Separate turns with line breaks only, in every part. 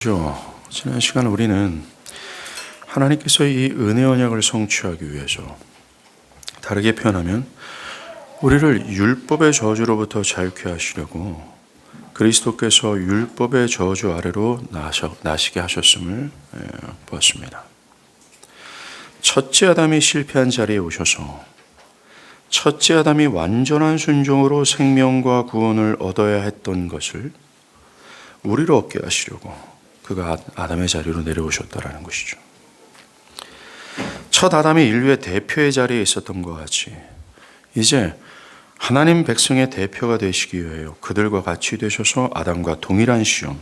지난 시간 우리는 하나님께서 이 은혜 언약을 성취하기 위해서, 다르게 표현하면 우리를 율법의 저주로부터 자유케 하시려고 그리스도께서 율법의 저주 아래로 나시게 하셨음을 보았습니다. 첫째 아담이 실패한 자리에 오셔서 첫째 아담이 완전한 순종으로 생명과 구원을 얻어야 했던 것을 우리로 얻게 하시려고 그가 아담의 자리로 내려오셨다라는 것이죠. 첫 아담이 인류의 대표의 자리에 있었던 것 같이 이제 하나님 백성의 대표가 되시기 위하여 그들과 같이 되셔서 아담과 동일한 시험,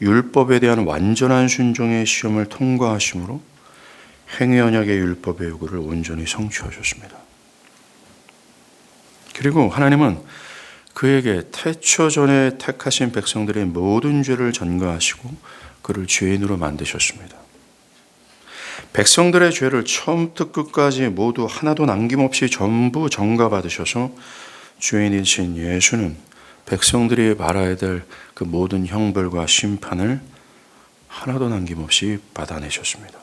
율법에 대한 완전한 순종의 시험을 통과하심으로 행위 언약의 율법의 요구를 온전히 성취하셨습니다. 그리고 하나님은 그에게 태초 전에 택하신 백성들의 모든 죄를 전가하시고 그를 죄인으로 만드셨습니다. 백성들의 죄를 처음부터 끝까지 모두 하나도 남김없이 전부 전가받으셔서 죄인이신 예수는 백성들이 받아야 될 그 모든 형벌과 심판을 하나도 남김없이 받아내셨습니다.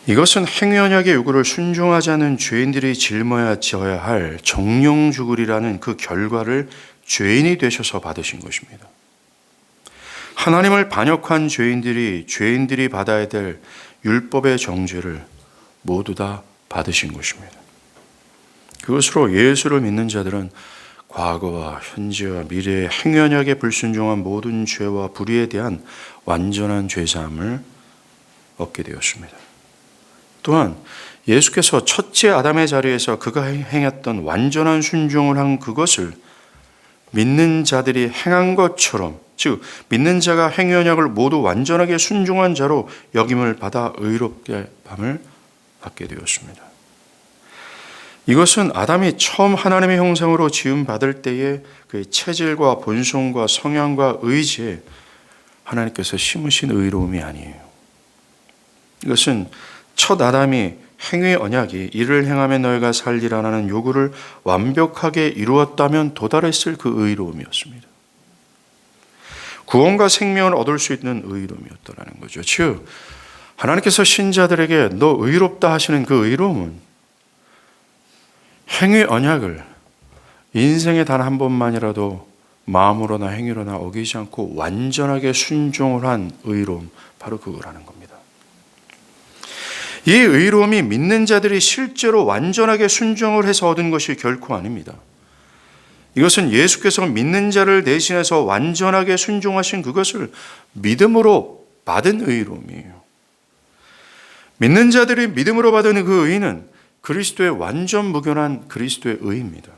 이것은 행위 언약의 요구를 순종하지 않은 죄인들이 짊어져야 할 정령 죽으리라는 그 결과를 죄인이 되셔서 받으신 것입니다. 하나님을 반역한 죄인들이 받아야 될 율법의 정죄를 모두 다 받으신 것입니다. 그것으로 예수를 믿는 자들은 과거와 현재와 미래의 행위 언약에 불순종한 모든 죄와 불의에 대한 완전한 죄사함을 얻게 되었습니다. 또한 예수께서 첫째 아담의 자리에서 그가 행했던 완전한 순종을 한 그것을 믿는 자들이 행한 것처럼, 즉 믿는 자가 행위 언약을 모두 완전하게 순종한 자로 여김을 받아 의롭게 함을 받게 되었습니다. 이것은 아담이 처음 하나님의 형상으로 지음받을 때의 그의 체질과 본성과 성향과 의지에 하나님께서 심으신 의로움이 아니에요. 이것은 첫 아담이 행위 언약이 이를 행하면 너희가 살리라는 요구를 완벽하게 이루었다면 도달했을 그 의로움이었습니다. 구원과 생명을 얻을 수 있는 의로움이었다는 거죠. 즉 하나님께서 신자들에게 너 의롭다 하시는 그 의로움은 행위 언약을 인생에 단 한 번만이라도 마음으로나 행위로나 어기지 않고 완전하게 순종을 한 의로움, 바로 그거라는 겁니다. 이 의로움이 믿는 자들이 실제로 완전하게 순종을 해서 얻은 것이 결코 아닙니다. 이것은 예수께서 믿는 자를 대신해서 완전하게 순종하신 그것을 믿음으로 받은 의로움이에요. 믿는 자들이 믿음으로 받은 그 의는 그리스도의 완전 무견한 그리스도의 의입니다.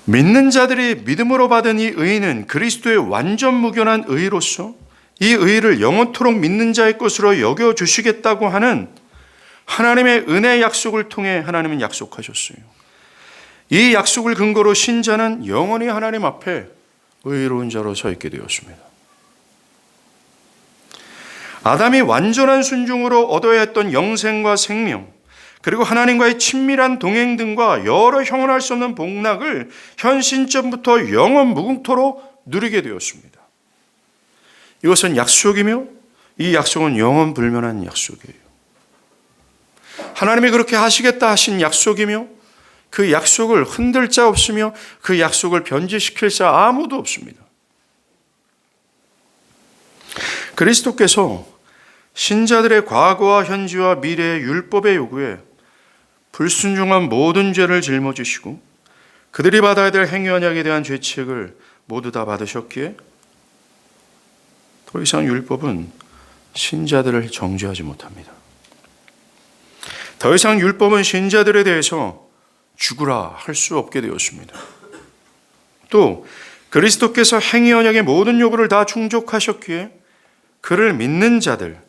믿는 자들이 믿음으로 받은 이 의는 그리스도의 완전 무견한 의로서 이 의를 영원토록 믿는 자의 것으로 여겨주시겠다고 하는 하나님의 은혜 약속을 통해 하나님은 약속하셨어요. 이 약속을 근거로 신자는 영원히 하나님 앞에 의로운 자로 서 있게 되었습니다. 아담이 완전한 순종으로 얻어야 했던 영생과 생명, 그리고 하나님과의 친밀한 동행 등과 여러 형언할 수 없는 복락을 현 신점부터 영원 무궁토록 누리게 되었습니다. 이것은 약속이며 이 약속은 영원 불면한 약속이에요. 하나님이 그렇게 하시겠다 하신 약속이며 그 약속을 흔들 자 없으며 그 약속을 변질시킬 자 아무도 없습니다. 그리스도께서 신자들의 과거와 현재와 미래의 율법의 요구에 불순종한 모든 죄를 짊어지시고 그들이 받아야 될 행위 언약에 대한 죄책을 모두 다 받으셨기에 더 이상 율법은 신자들을 정죄하지 못합니다. 더 이상 율법은 신자들에 대해서 죽으라 할 수 없게 되었습니다. 또 그리스도께서 행위 언약의 모든 요구를 다 충족하셨기에 그를 믿는 자들,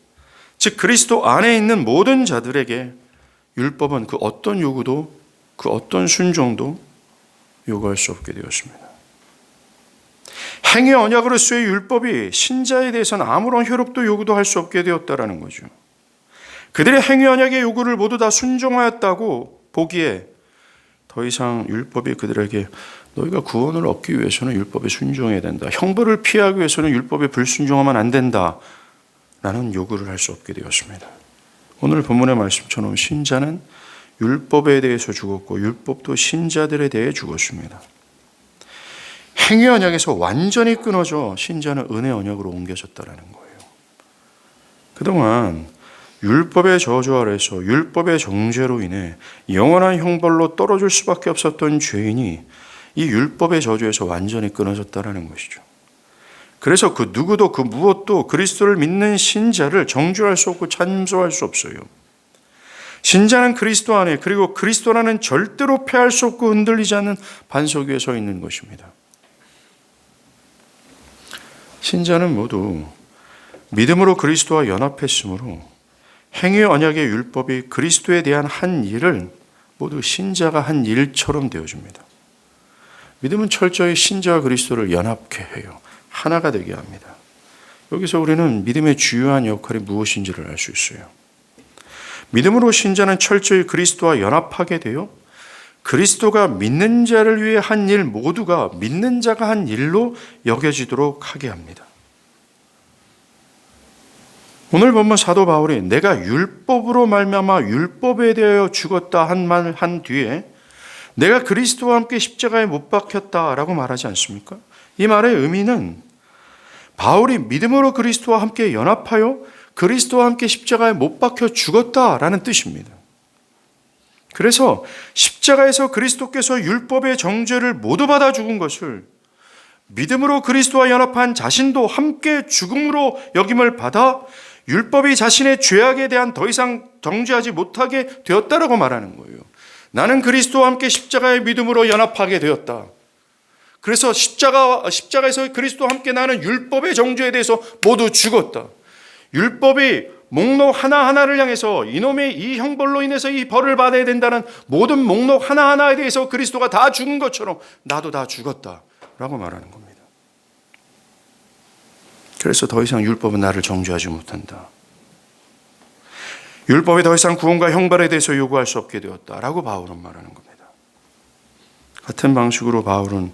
즉 그리스도 안에 있는 모든 자들에게 율법은 그 어떤 요구도 그 어떤 순종도 요구할 수 없게 되었습니다. 행위 언약으로서의 율법이 신자에 대해서는 아무런 효력도 요구도 할 수 없게 되었다는 거죠. 그들의 행위 언약의 요구를 모두 다 순종하였다고 보기에 더 이상 율법이 그들에게 너희가 구원을 얻기 위해서는 율법에 순종해야 된다. 형벌을 피하기 위해서는 율법에 불순종하면 안 된다. 라는 요구를 할 수 없게 되었습니다. 오늘 본문의 말씀처럼 신자는 율법에 대해서 죽었고 율법도 신자들에 대해 죽었습니다. 행위 언약에서 완전히 끊어져 신자는 은혜 언약으로 옮겨졌다는 거예요. 그동안 율법의 저주 아래서 율법의 정죄로 인해 영원한 형벌로 떨어질 수밖에 없었던 죄인이 이 율법의 저주에서 완전히 끊어졌다는 것이죠. 그래서 그 누구도 그 무엇도 그리스도를 믿는 신자를 정죄할 수 없고 참소할 수 없어요. 신자는 그리스도 안에 그리고 그리스도라는 절대로 패할 수 없고 흔들리지 않는 반석 위에 서 있는 것입니다. 신자는 모두 믿음으로 그리스도와 연합했으므로 행위 언약의 율법이 그리스도에 대한 한 일을 모두 신자가 한 일처럼 되어줍니다. 믿음은 철저히 신자와 그리스도를 연합케 해요. 하나가 되게 합니다. 여기서 우리는 믿음의 주요한 역할이 무엇인지를 알 수 있어요. 믿음으로 신자는 철저히 그리스도와 연합하게 되어 그리스도가 믿는 자를 위해 한 일 모두가 믿는 자가 한 일로 여겨지도록 하게 합니다. 오늘 본문 사도 바울이 내가 율법으로 말미암아 율법에 대하여 죽었다 한 말 한 뒤에 내가 그리스도와 함께 십자가에 못 박혔다라고 말하지 않습니까? 이 말의 의미는 바울이 믿음으로 그리스도와 함께 연합하여 그리스도와 함께 십자가에 못 박혀 죽었다라는 뜻입니다. 그래서 십자가에서 그리스도께서 율법의 정죄를 모두 받아 죽은 것을 믿음으로 그리스도와 연합한 자신도 함께 죽음으로 여김을 받아 율법이 자신의 죄악에 대한 더 이상 정죄하지 못하게 되었다라고 말하는 거예요. 나는 그리스도와 함께 십자가의 믿음으로 연합하게 되었다. 그래서 십자가에서 그리스도와 함께 나는 율법의 정죄에 대해서 모두 죽었다. 율법이 목록 하나하나를 향해서 이놈의 이 형벌로 인해서 이 벌을 받아야 된다는 모든 목록 하나하나에 대해서 그리스도가 다 죽은 것처럼 나도 다 죽었다라고 말하는 겁니다. 그래서 더 이상 율법은 나를 정죄하지 못한다. 율법이 더 이상 구원과 형벌에 대해서 요구할 수 없게 되었다라고 바울은 말하는 겁니다. 같은 방식으로 바울은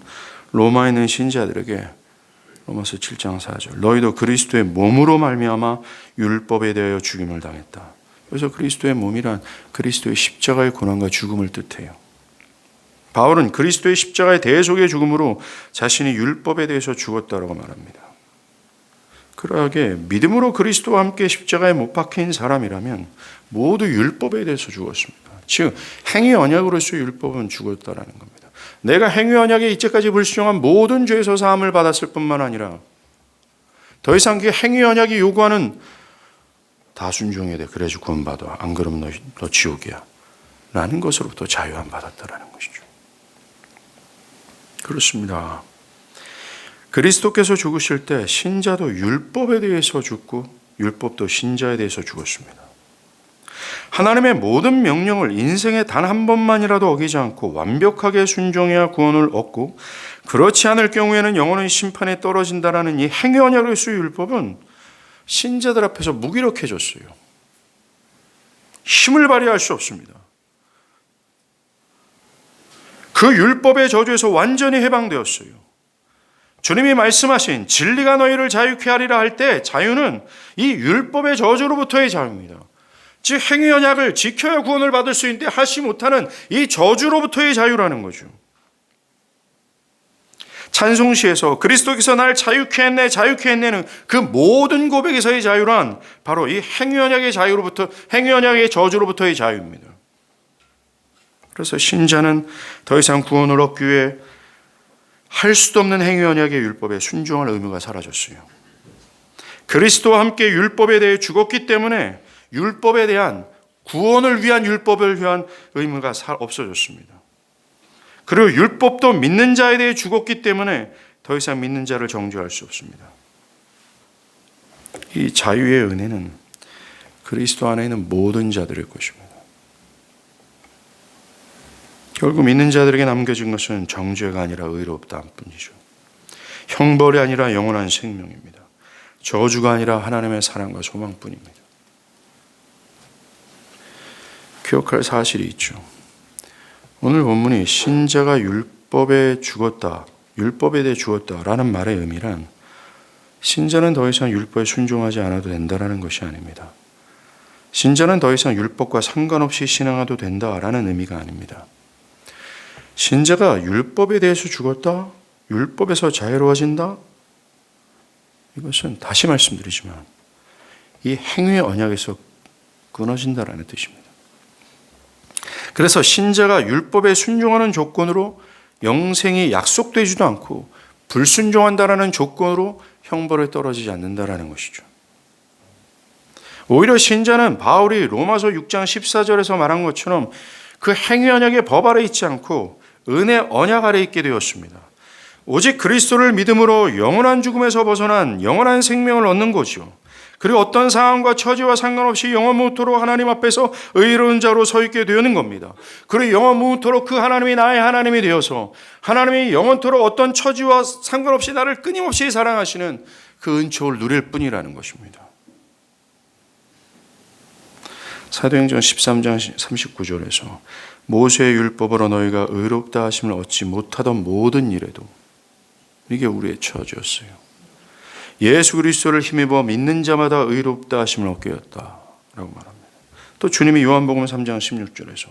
로마에 있는 신자들에게 로마서 7장 4절 너희도 그리스도의 몸으로 말미암아 율법에 대하여 죽임을 당했다. 그래서 그리스도의 몸이란 그리스도의 십자가의 고난과 죽음을 뜻해요. 바울은 그리스도의 십자가의 대속의 죽음으로 자신이 율법에 대해서 죽었다라고 말합니다. 그러하게 믿음으로 그리스도와 함께 십자가에 못 박힌 사람이라면 모두 율법에 대해서 죽었습니다. 즉 행위 언약으로서 율법은 죽었다라는 겁니다. 내가 행위 언약에 이제까지 불순종한 모든 죄에서 사함을 받았을 뿐만 아니라 더 이상 그 행위 언약이 요구하는 다 순종해야 돼. 그래야지 구원받아. 안 그러면 너 지옥이야. 라는 것으로부터 자유함 받았다라는 것이죠. 그렇습니다. 그리스도께서 죽으실 때 신자도 율법에 대해서 죽고 율법도 신자에 대해서 죽었습니다. 하나님의 모든 명령을 인생에 단 한 번만이라도 어기지 않고 완벽하게 순종해야 구원을 얻고 그렇지 않을 경우에는 영원한 심판에 떨어진다라는 이 행위 언약으로서의 율법은 신자들 앞에서 무기력해졌어요. 힘을 발휘할 수 없습니다. 그 율법의 저주에서 완전히 해방되었어요. 주님이 말씀하신 진리가 너희를 자유케 하리라 할 때 자유는 이 율법의 저주로부터의 자유입니다. 즉 행위 언약을 지켜야 구원을 받을 수 있는데 하지 못하는 이 저주로부터의 자유라는 거죠. 찬송시에서 그리스도께서 나를 자유케 했네 자유케 했네는 그 모든 고백에서의 자유란 바로 이 행위 언약의 자유로부터 행위 언약의 저주로부터의 자유입니다. 그래서 신자는 더 이상 구원을 얻기 위해 할 수도 없는 행위 언약의 율법에 순종할 의무가 사라졌어요. 그리스도와 함께 율법에 대해 죽었기 때문에 율법에 대한 구원을 위한 율법을 위한 의무가 없어졌습니다. 그리고 율법도 믿는 자에 대해 죽었기 때문에 더 이상 믿는 자를 정죄할 수 없습니다. 이 자유의 은혜는 그리스도 안에 있는 모든 자들의 것입니다. 결국 믿는 자들에게 남겨진 것은 정죄가 아니라 의롭다함 뿐이죠. 형벌이 아니라 영원한 생명입니다. 저주가 아니라 하나님의 사랑과 소망뿐입니다. 기억할 사실이 있죠. 오늘 본문이 신자가 율법에 죽었다, 율법에 대해 죽었다라는 말의 의미란 신자는 더 이상 율법에 순종하지 않아도 된다라는 것이 아닙니다. 신자는 더 이상 율법과 상관없이 신앙해도 된다라는 의미가 아닙니다. 신자가 율법에 대해서 죽었다, 율법에서 자유로워진다, 이것은 다시 말씀드리지만 이 행위의 언약에서 끊어진다라는 뜻입니다. 그래서 신자가 율법에 순종하는 조건으로 영생이 약속되지도 않고 불순종한다라는 조건으로 형벌에 떨어지지 않는다라는 것이죠. 오히려 신자는 바울이 로마서 6장 14절에서 말한 것처럼 그 행위 언약의 법 아래 있지 않고 은혜 언약 아래 있게 되었습니다. 오직 그리스도를 믿음으로 영원한 죽음에서 벗어난 영원한 생명을 얻는 거죠. 그리고 어떤 상황과 처지와 상관없이 영원무토록 하나님 앞에서 의로운 자로 서 있게 되는 겁니다. 그리고 영원무토록 그 하나님이 나의 하나님이 되어서 하나님이 영원토록 어떤 처지와 상관없이 나를 끊임없이 사랑하시는 그 은총을 누릴 뿐이라는 것입니다. 사도행전 13장 39절에서 모세의 율법으로 너희가 의롭다 하심을 얻지 못하던 모든 일에도 이게 우리의 처지였어요. 예수 그리스도를 힘입어 믿는 자마다 의롭다 하심을 얻게 했다라고 말합니다. 또 주님이 요한복음 3장 16절에서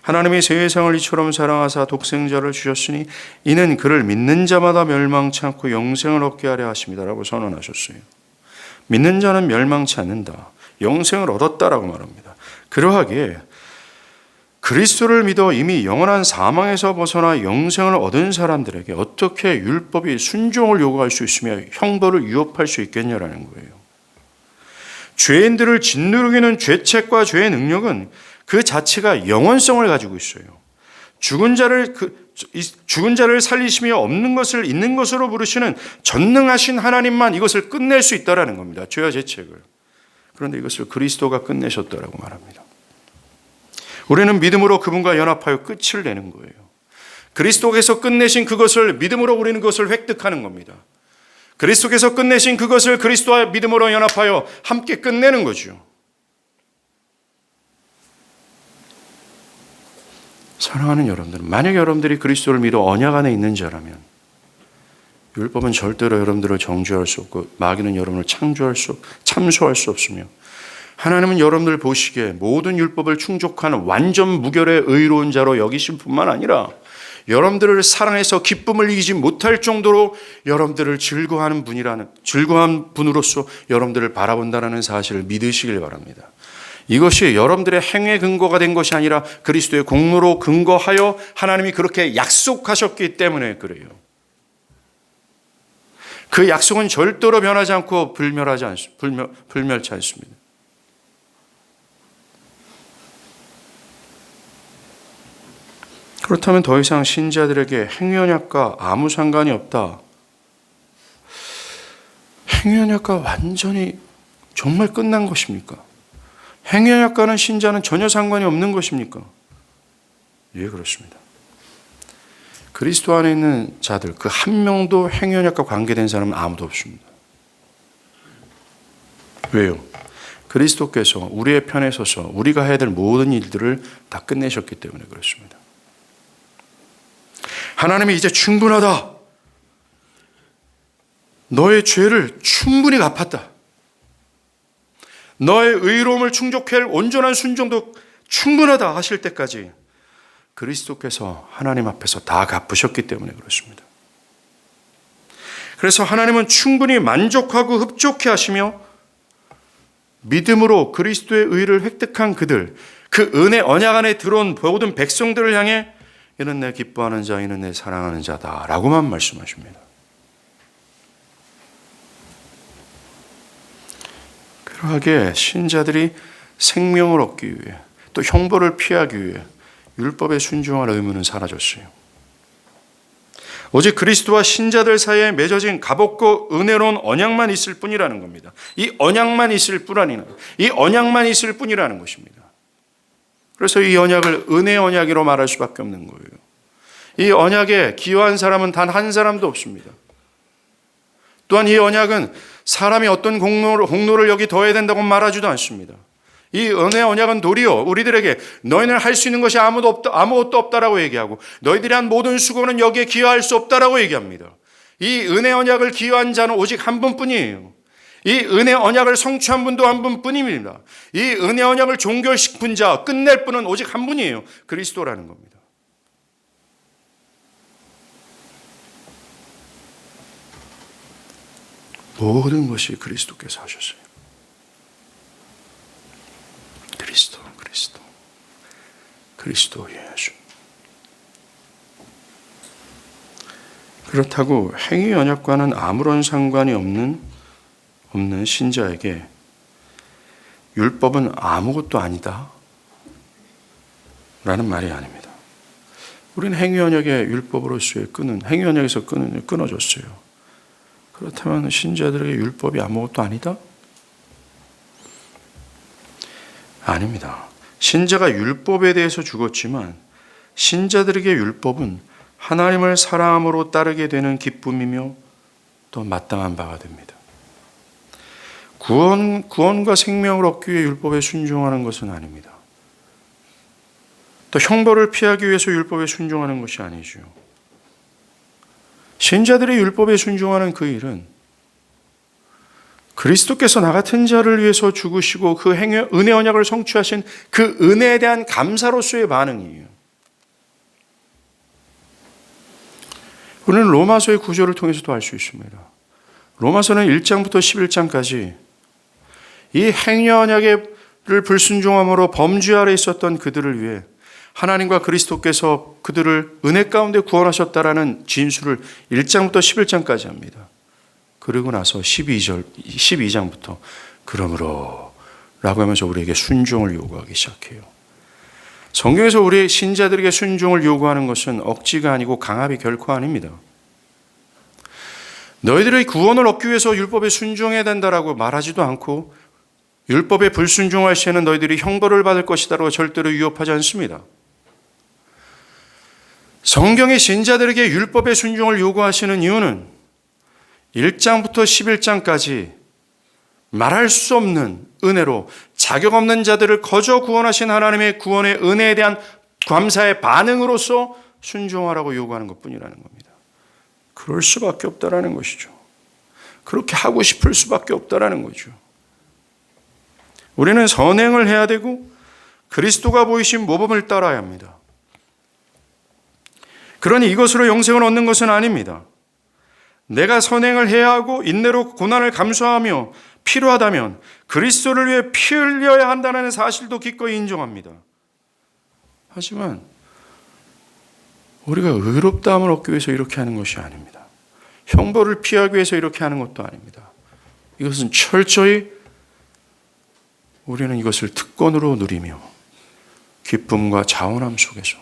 하나님이 세상을 이처럼 사랑하사 독생자를 주셨으니 이는 그를 믿는 자마다 멸망치 않고 영생을 얻게 하려 하심이다라고 선언하셨어요. 믿는 자는 멸망치 않는다, 영생을 얻었다라고 말합니다. 그러하기에 그리스도를 믿어 이미 영원한 사망에서 벗어나 영생을 얻은 사람들에게 어떻게 율법이 순종을 요구할 수 있으며 형벌을 위협할 수 있겠냐라는 거예요. 죄인들을 짓누르기는 죄책과 죄의 능력은 그 자체가 영원성을 가지고 있어요. 죽은 자를 살리시며 없는 것을 있는 것으로 부르시는 전능하신 하나님만 이것을 끝낼 수 있다라는 겁니다. 죄와 죄책을. 그런데 이것을 그리스도가 끝내셨다라고 말합니다. 우리는 믿음으로 그분과 연합하여 끝을 내는 거예요. 그리스도께서 끝내신 그것을 믿음으로 우리는 그것을 획득하는 겁니다. 그리스도께서 끝내신 그것을 그리스도와 믿음으로 연합하여 함께 끝내는 거죠. 사랑하는 여러분들, 만약 여러분들이 그리스도를 믿어 언약 안에 있는 자라면 율법은 절대로 여러분들을 정죄할 수 없고 마귀는 여러분을 참소할 수 없으며 하나님은 여러분들 보시기에 모든 율법을 충족하는 완전 무결의 의로운 자로 여기실 뿐만 아니라 여러분들을 사랑해서 기쁨을 이기지 못할 정도로 여러분들을 즐거워한 분으로서 여러분들을 바라본다는 사실을 믿으시길 바랍니다. 이것이 여러분들의 행위의 근거가 된 것이 아니라 그리스도의 공로로 근거하여 하나님이 그렇게 약속하셨기 때문에 그래요. 그 약속은 절대로 변하지 않고 불멸치 않습니다. 그렇다면 더 이상 신자들에게 행위 언약과 아무 상관이 없다. 행위 언약과 완전히 정말 끝난 것입니까? 행위 언약과는 신자는 전혀 상관이 없는 것입니까? 예, 그렇습니다. 그리스도 안에 있는 자들 그 한 명도 행위 언약과 관계된 사람은 아무도 없습니다. 왜요? 그리스도께서 우리의 편에 서서 우리가 해야 될 모든 일들을 다 끝내셨기 때문에 그렇습니다. 하나님이 이제 충분하다. 너의 죄를 충분히 갚았다. 너의 의로움을 충족할 온전한 순종도 충분하다 하실 때까지 그리스도께서 하나님 앞에서 다 갚으셨기 때문에 그렇습니다. 그래서 하나님은 충분히 만족하고 흡족해 하시며 믿음으로 그리스도의 의를 획득한 그들, 그 은혜 언약 안에 들어온 모든 백성들을 향해 이는 내 기뻐하는 자, 이는 내 사랑하는 자다 라고만 말씀하십니다. 그러하기에 신자들이 생명을 얻기 위해 또 형벌을 피하기 위해 율법에 순종할 의무는 사라졌어요. 오직 그리스도와 신자들 사이에 맺어진 값없고 은혜로운 언약만 있을 뿐이라는 겁니다. 이 언약만 있을 뿐이라는 것입니다. 그래서 이 언약을 은혜 언약이로 말할 수밖에 없는 거예요. 이 언약에 기여한 사람은 단 한 사람도 없습니다. 또한 이 언약은 사람이 어떤 공로를 여기 더해야 된다고 말하지도 않습니다. 이 은혜 언약은 도리어 우리들에게 너희는 할 수 있는 것이 아무것도 없다라고 얘기하고 너희들이 한 모든 수고는 여기에 기여할 수 없다라고 얘기합니다. 이 은혜 언약을 기여한 자는 오직 한 분뿐이에요. 이 은혜 언약을 성취한 분도 한 분뿐입니다. 이 은혜 언약을 종결시킨 자, 끝낼 분은 오직 한 분이에요. 그리스도라는 겁니다. 모든 것이 그리스도께서 하셨어요. 그리스도 예수. 그렇다고 행위 언약과는 아무런 상관이 없는 신자에게 율법은 아무것도 아니다 라는 말이 아닙니다. 우리는 행위 언약의 율법으로서의 행위 언약에서 끊어졌어요. 그렇다면 신자들에게 율법이 아무것도 아니다? 아닙니다. 신자가 율법에 대해서 죽었지만 신자들에게 율법은 하나님을 사랑함으로 따르게 되는 기쁨이며 또 마땅한 바가 됩니다. 구원과 생명을 얻기 위해 율법에 순종하는 것은 아닙니다. 또 형벌을 피하기 위해서 율법에 순종하는 것이 아니죠. 신자들의 율법에 순종하는 그 일은 그리스도께서 나 같은 자를 위해서 죽으시고 그 은혜 언약을 성취하신 그 은혜에 대한 감사로서의 반응이에요. 우리는 로마서의 구조를 통해서도 알 수 있습니다. 로마서는 1장부터 11장까지 이 행위 언약을 불순종함으로 범죄 아래 있었던 그들을 위해 하나님과 그리스도께서 그들을 은혜 가운데 구원하셨다라는 진술을 1장부터 11장까지 합니다. 그리고 나서 12장부터 그러므로 라고 하면서 우리에게 순종을 요구하기 시작해요. 성경에서 우리 신자들에게 순종을 요구하는 것은 억지가 아니고 강압이 결코 아닙니다. 너희들의 구원을 얻기 위해서 율법에 순종해야 된다라고 말하지도 않고 율법에 불순종할 시에는 너희들이 형벌을 받을 것이다라고 절대로 위협하지 않습니다. 성경의 신자들에게 율법의 순종을 요구하시는 이유는 1장부터 11장까지 말할 수 없는 은혜로 자격 없는 자들을 거저 구원하신 하나님의 구원의 은혜에 대한 감사의 반응으로서 순종하라고 요구하는 것뿐이라는 겁니다. 그럴 수밖에 없다라는 것이죠. 그렇게 하고 싶을 수밖에 없다라는 거죠. 우리는 선행을 해야 되고 그리스도가 보이신 모범을 따라야 합니다. 그러니 이것으로 영생을 얻는 것은 아닙니다. 내가 선행을 해야 하고 인내로 고난을 감수하며 필요하다면 그리스도를 위해 피 흘려야 한다는 사실도 기꺼이 인정합니다. 하지만 우리가 의롭다함을 얻기 위해서 이렇게 하는 것이 아닙니다. 형벌을 피하기 위해서 이렇게 하는 것도 아닙니다. 이것은 철저히 우리는 이것을 특권으로 누리며 기쁨과 자원함 속에서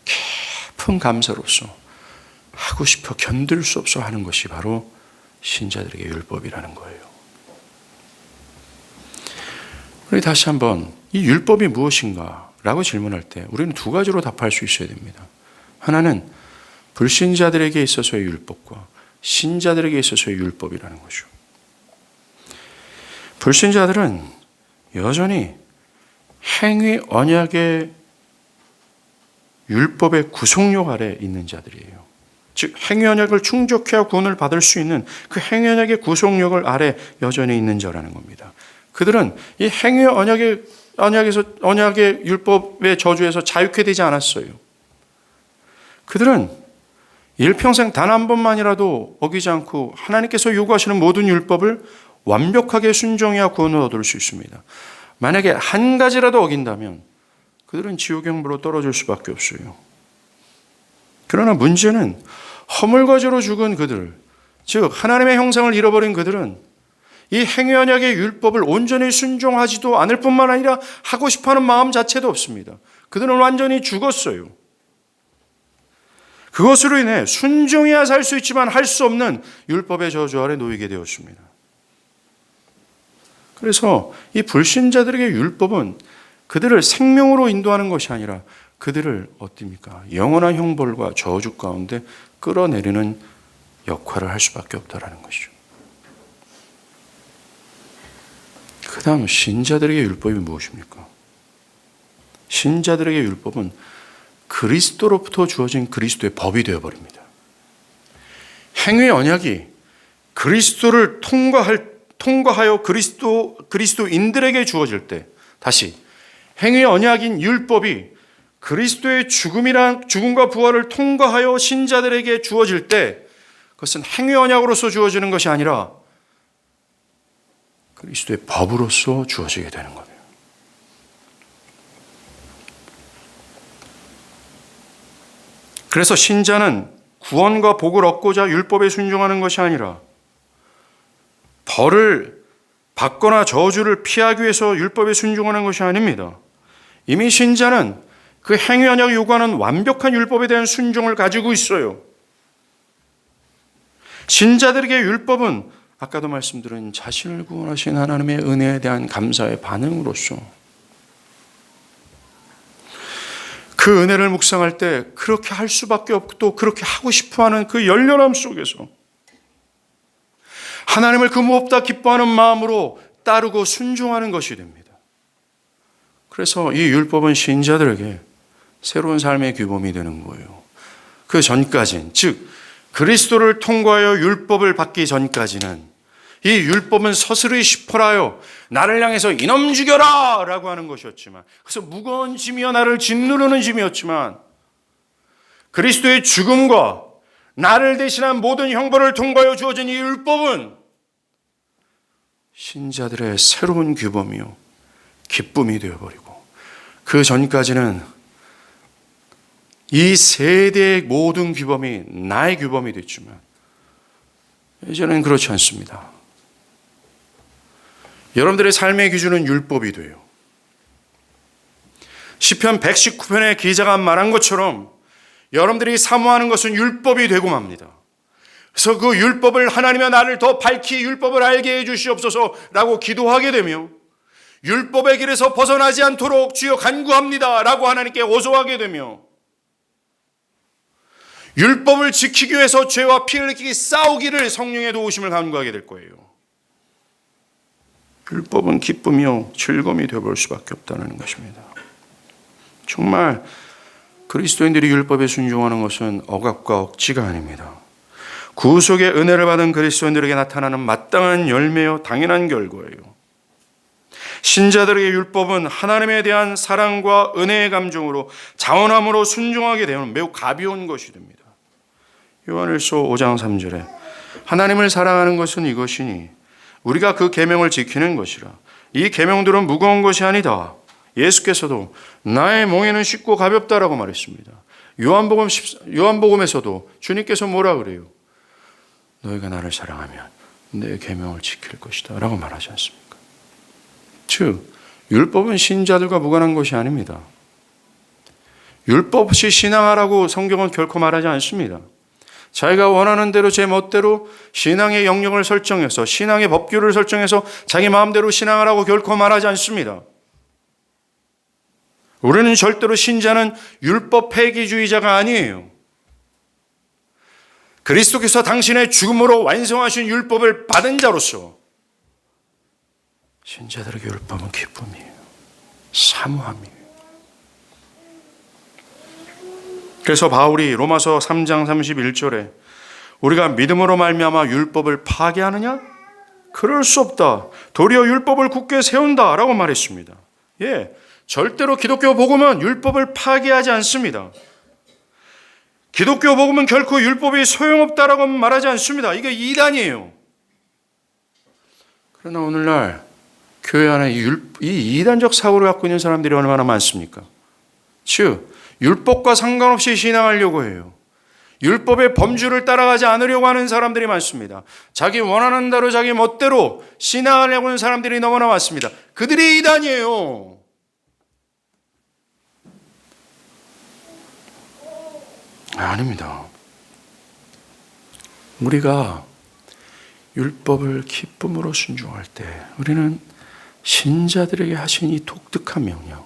깊은 감사로서 하고 싶어 견딜 수 없어 하는 것이 바로 신자들에게 율법이라는 거예요. 우리 다시 한번 이 율법이 무엇인가 라고 질문할 때 우리는 두 가지로 답할 수 있어야 됩니다. 하나는 불신자들에게 있어서의 율법과 신자들에게 있어서의 율법이라는 거죠. 불신자들은 여전히 행위 언약의 율법의 구속력 아래 있는 자들이에요. 즉 행위 언약을 충족해야 구원을 받을 수 있는 그 행위 언약의 구속력을 아래 여전히 있는 자라는 겁니다. 그들은 이 행위 언약의 율법의 저주에서 자유케 되지 않았어요. 그들은 일평생 단 한 번만이라도 어기지 않고 하나님께서 요구하시는 모든 율법을 완벽하게 순종해야 구원을 얻을 수 있습니다. 만약에 한 가지라도 어긴다면 그들은 지옥의 형벌로 떨어질 수밖에 없어요. 그러나 문제는 허물과제로 죽은 그들, 즉 하나님의 형상을 잃어버린 그들은 이 행위 언약의 율법을 온전히 순종하지도 않을 뿐만 아니라 하고 싶어하는 마음 자체도 없습니다. 그들은 완전히 죽었어요. 그것으로 인해 순종해야 살 수 있지만 할 수 없는 율법의 저주 아래 놓이게 되었습니다. 그래서 이 불신자들에게 율법은 그들을 생명으로 인도하는 것이 아니라 그들을 어떻습니까? 영원한 형벌과 저주 가운데 끌어내리는 역할을 할 수밖에 없다라는 것이죠. 그 다음 신자들에게 율법이 무엇입니까? 신자들에게 율법은 그리스도로부터 주어진 그리스도의 법이 되어버립니다. 행위 언약이 그리스도를 통과하여 그리스도인들에게 주어질 때, 다시 행위 언약인 율법이 그리스도의 죽음과 부활을 통과하여 신자들에게 주어질 때, 그것은 행위 언약으로서 주어지는 것이 아니라 그리스도의 법으로서 주어지게 되는 거예요. 그래서 신자는 구원과 복을 얻고자 율법에 순종하는 것이 아니라 벌을 받거나 저주를 피하기 위해서 율법에 순종하는 것이 아닙니다. 이미 신자는 그 행위 언약이 요구하는 완벽한 율법에 대한 순종을 가지고 있어요. 신자들에게 율법은 아까도 말씀드린 자신을 구원하신 하나님의 은혜에 대한 감사의 반응으로서 그 은혜를 묵상할 때 그렇게 할 수밖에 없고 또 그렇게 하고 싶어하는 그 열렬함 속에서 하나님을 그 무엇보다 기뻐하는 마음으로 따르고 순종하는 것이 됩니다. 그래서 이 율법은 신자들에게 새로운 삶의 규범이 되는 거예요. 그 전까지는, 즉 그리스도를 통과하여 율법을 받기 전까지는 이 율법은 서슬이 시퍼라요 나를 향해서 이놈 죽여라 라고 하는 것이었지만, 그래서 무거운 짐이여 나를 짓누르는 짐이었지만, 그리스도의 죽음과 나를 대신한 모든 형벌을 통과하여 주어진 이 율법은 신자들의 새로운 규범이요 기쁨이 되어버리고, 그 전까지는 이 세대의 모든 규범이 나의 규범이 됐지만 이제는 그렇지 않습니다. 여러분들의 삶의 기준은 율법이 돼요. 시편 119편의 기자가 말한 것처럼 여러분들이 사모하는 것은 율법이 되고 맙니다. 그래서 그 율법을 하나님의 나를 더 밝히 율법을 알게 해 주시옵소서라고 기도하게 되며, 율법의 길에서 벗어나지 않도록 주여 간구합니다 라고 하나님께 호소하게 되며, 율법을 지키기 위해서 죄와 피를 흘리기 싸우기를 성령의 도우심을 간구하게 될 거예요. 율법은 기쁨이요 즐거움이 되어볼 수밖에 없다는 것입니다. 정말 그리스도인들이 율법에 순종하는 것은 억압과 억지가 아닙니다. 구속의 은혜를 받은 그리스도인들에게 나타나는 마땅한 열매요 당연한 결과예요. 신자들에게 율법은 하나님에 대한 사랑과 은혜의 감정으로 자원함으로 순종하게 되면 매우 가벼운 것이 됩니다. 요한일서 5장 3절에 하나님을 사랑하는 것은 이것이니 우리가 그 계명을 지키는 것이라. 이 계명들은 무거운 것이 아니다. 예수께서도 나의 몽에는 쉽고 가볍다라고 말했습니다. 요한복음에서도 주님께서 뭐라 그래요? 너희가 나를 사랑하면 내 계명을 지킬 것이다 라고 말하지 않습니까? 즉 율법은 신자들과 무관한 것이 아닙니다. 율법 없이 신앙하라고 성경은 결코 말하지 않습니다. 자기가 원하는 대로 제 멋대로 신앙의 영역을 설정해서 신앙의 법규를 설정해서 자기 마음대로 신앙하라고 결코 말하지 않습니다. 우리는 절대로 신자는 율법 폐기주의자가 아니에요. 그리스도께서 당신의 죽음으로 완성하신 율법을 받은 자로서 신자들에게 율법은 기쁨이에요. 사모함이에요. 그래서 바울이 로마서 3장 31절에 우리가 믿음으로 말미암아 율법을 파괴하느냐? 그럴 수 없다. 도리어 율법을 굳게 세운다 라고 말했습니다. 절대로 기독교 복음은 율법을 파괴하지 않습니다. 기독교 복음은 결코 율법이 소용없다라고 말하지 않습니다. 이게 이단이에요. 그러나 오늘날 교회 안에 이 이단적 사고를 갖고 있는 사람들이 얼마나 많습니까? 즉 율법과 상관없이 신앙하려고 해요. 율법의 범주를 따라가지 않으려고 하는 사람들이 많습니다. 자기 원하는 대로 자기 멋대로 신앙하려고 하는 사람들이 너무나 많습니다. 그들이 이단이에요. 아닙니다. 우리가 율법을 기쁨으로 순종할 때 우리는 신자들에게 하신 이 독특한 명령,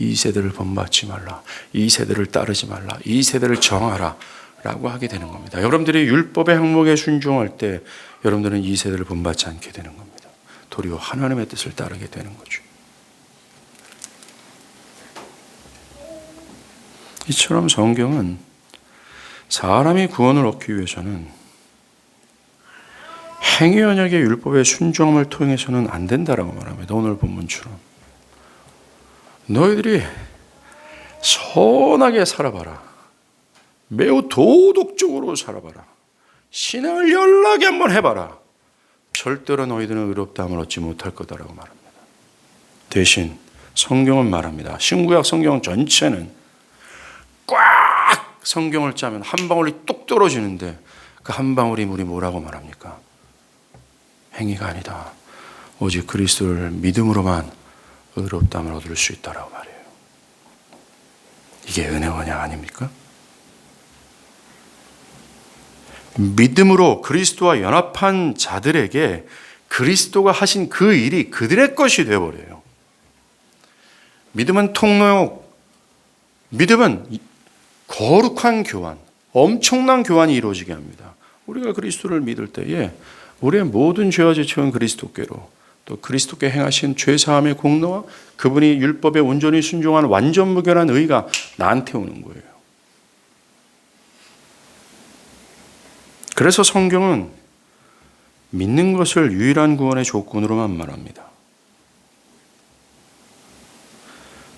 이 세대를 본받지 말라, 이 세대를 따르지 말라, 이 세대를 정하라 라고 하게 되는 겁니다. 여러분들이 율법의 항목에 순종할 때 여러분들은 이 세대를 본받지 않게 되는 겁니다. 도리어 하나님의 뜻을 따르게 되는 거죠. 이처럼 성경은 사람이 구원을 얻기 위해서는 행위 언약의 율법의 순종함을 통해서는 안 된다라고 말합니다. 오늘 본문처럼 너희들이 선하게 살아봐라. 매우 도덕적으로 살아봐라. 신앙을 연락에 한번 해봐라. 절대로 너희들은 의롭다함을 얻지 못할 거다라고 말합니다. 대신 성경은 말합니다. 신구약 성경 전체는 꽉 성경을 짜면 한 방울이 뚝 떨어지는데 그 한 방울이 물이 뭐라고 말합니까? 행위가 아니다. 오직 그리스도를 믿음으로만 의롭다함을 얻을 수 있다라고 말해요. 이게 은혜 언약 아닙니까? 믿음으로 그리스도와 연합한 자들에게 그리스도가 하신 그 일이 그들의 것이 되어버려요. 믿음은 통로요. 믿음은 거룩한 교환, 엄청난 교환이 이루어지게 합니다. 우리가 그리스도를 믿을 때에 우리의 모든 죄와 죄책은 그리스도께로, 또 그리스도께 행하신 죄사함의 공로와 그분이 율법에 온전히 순종한 완전 무결한 의가 나한테 오는 거예요. 그래서 성경은 믿는 것을 유일한 구원의 조건으로만 말합니다.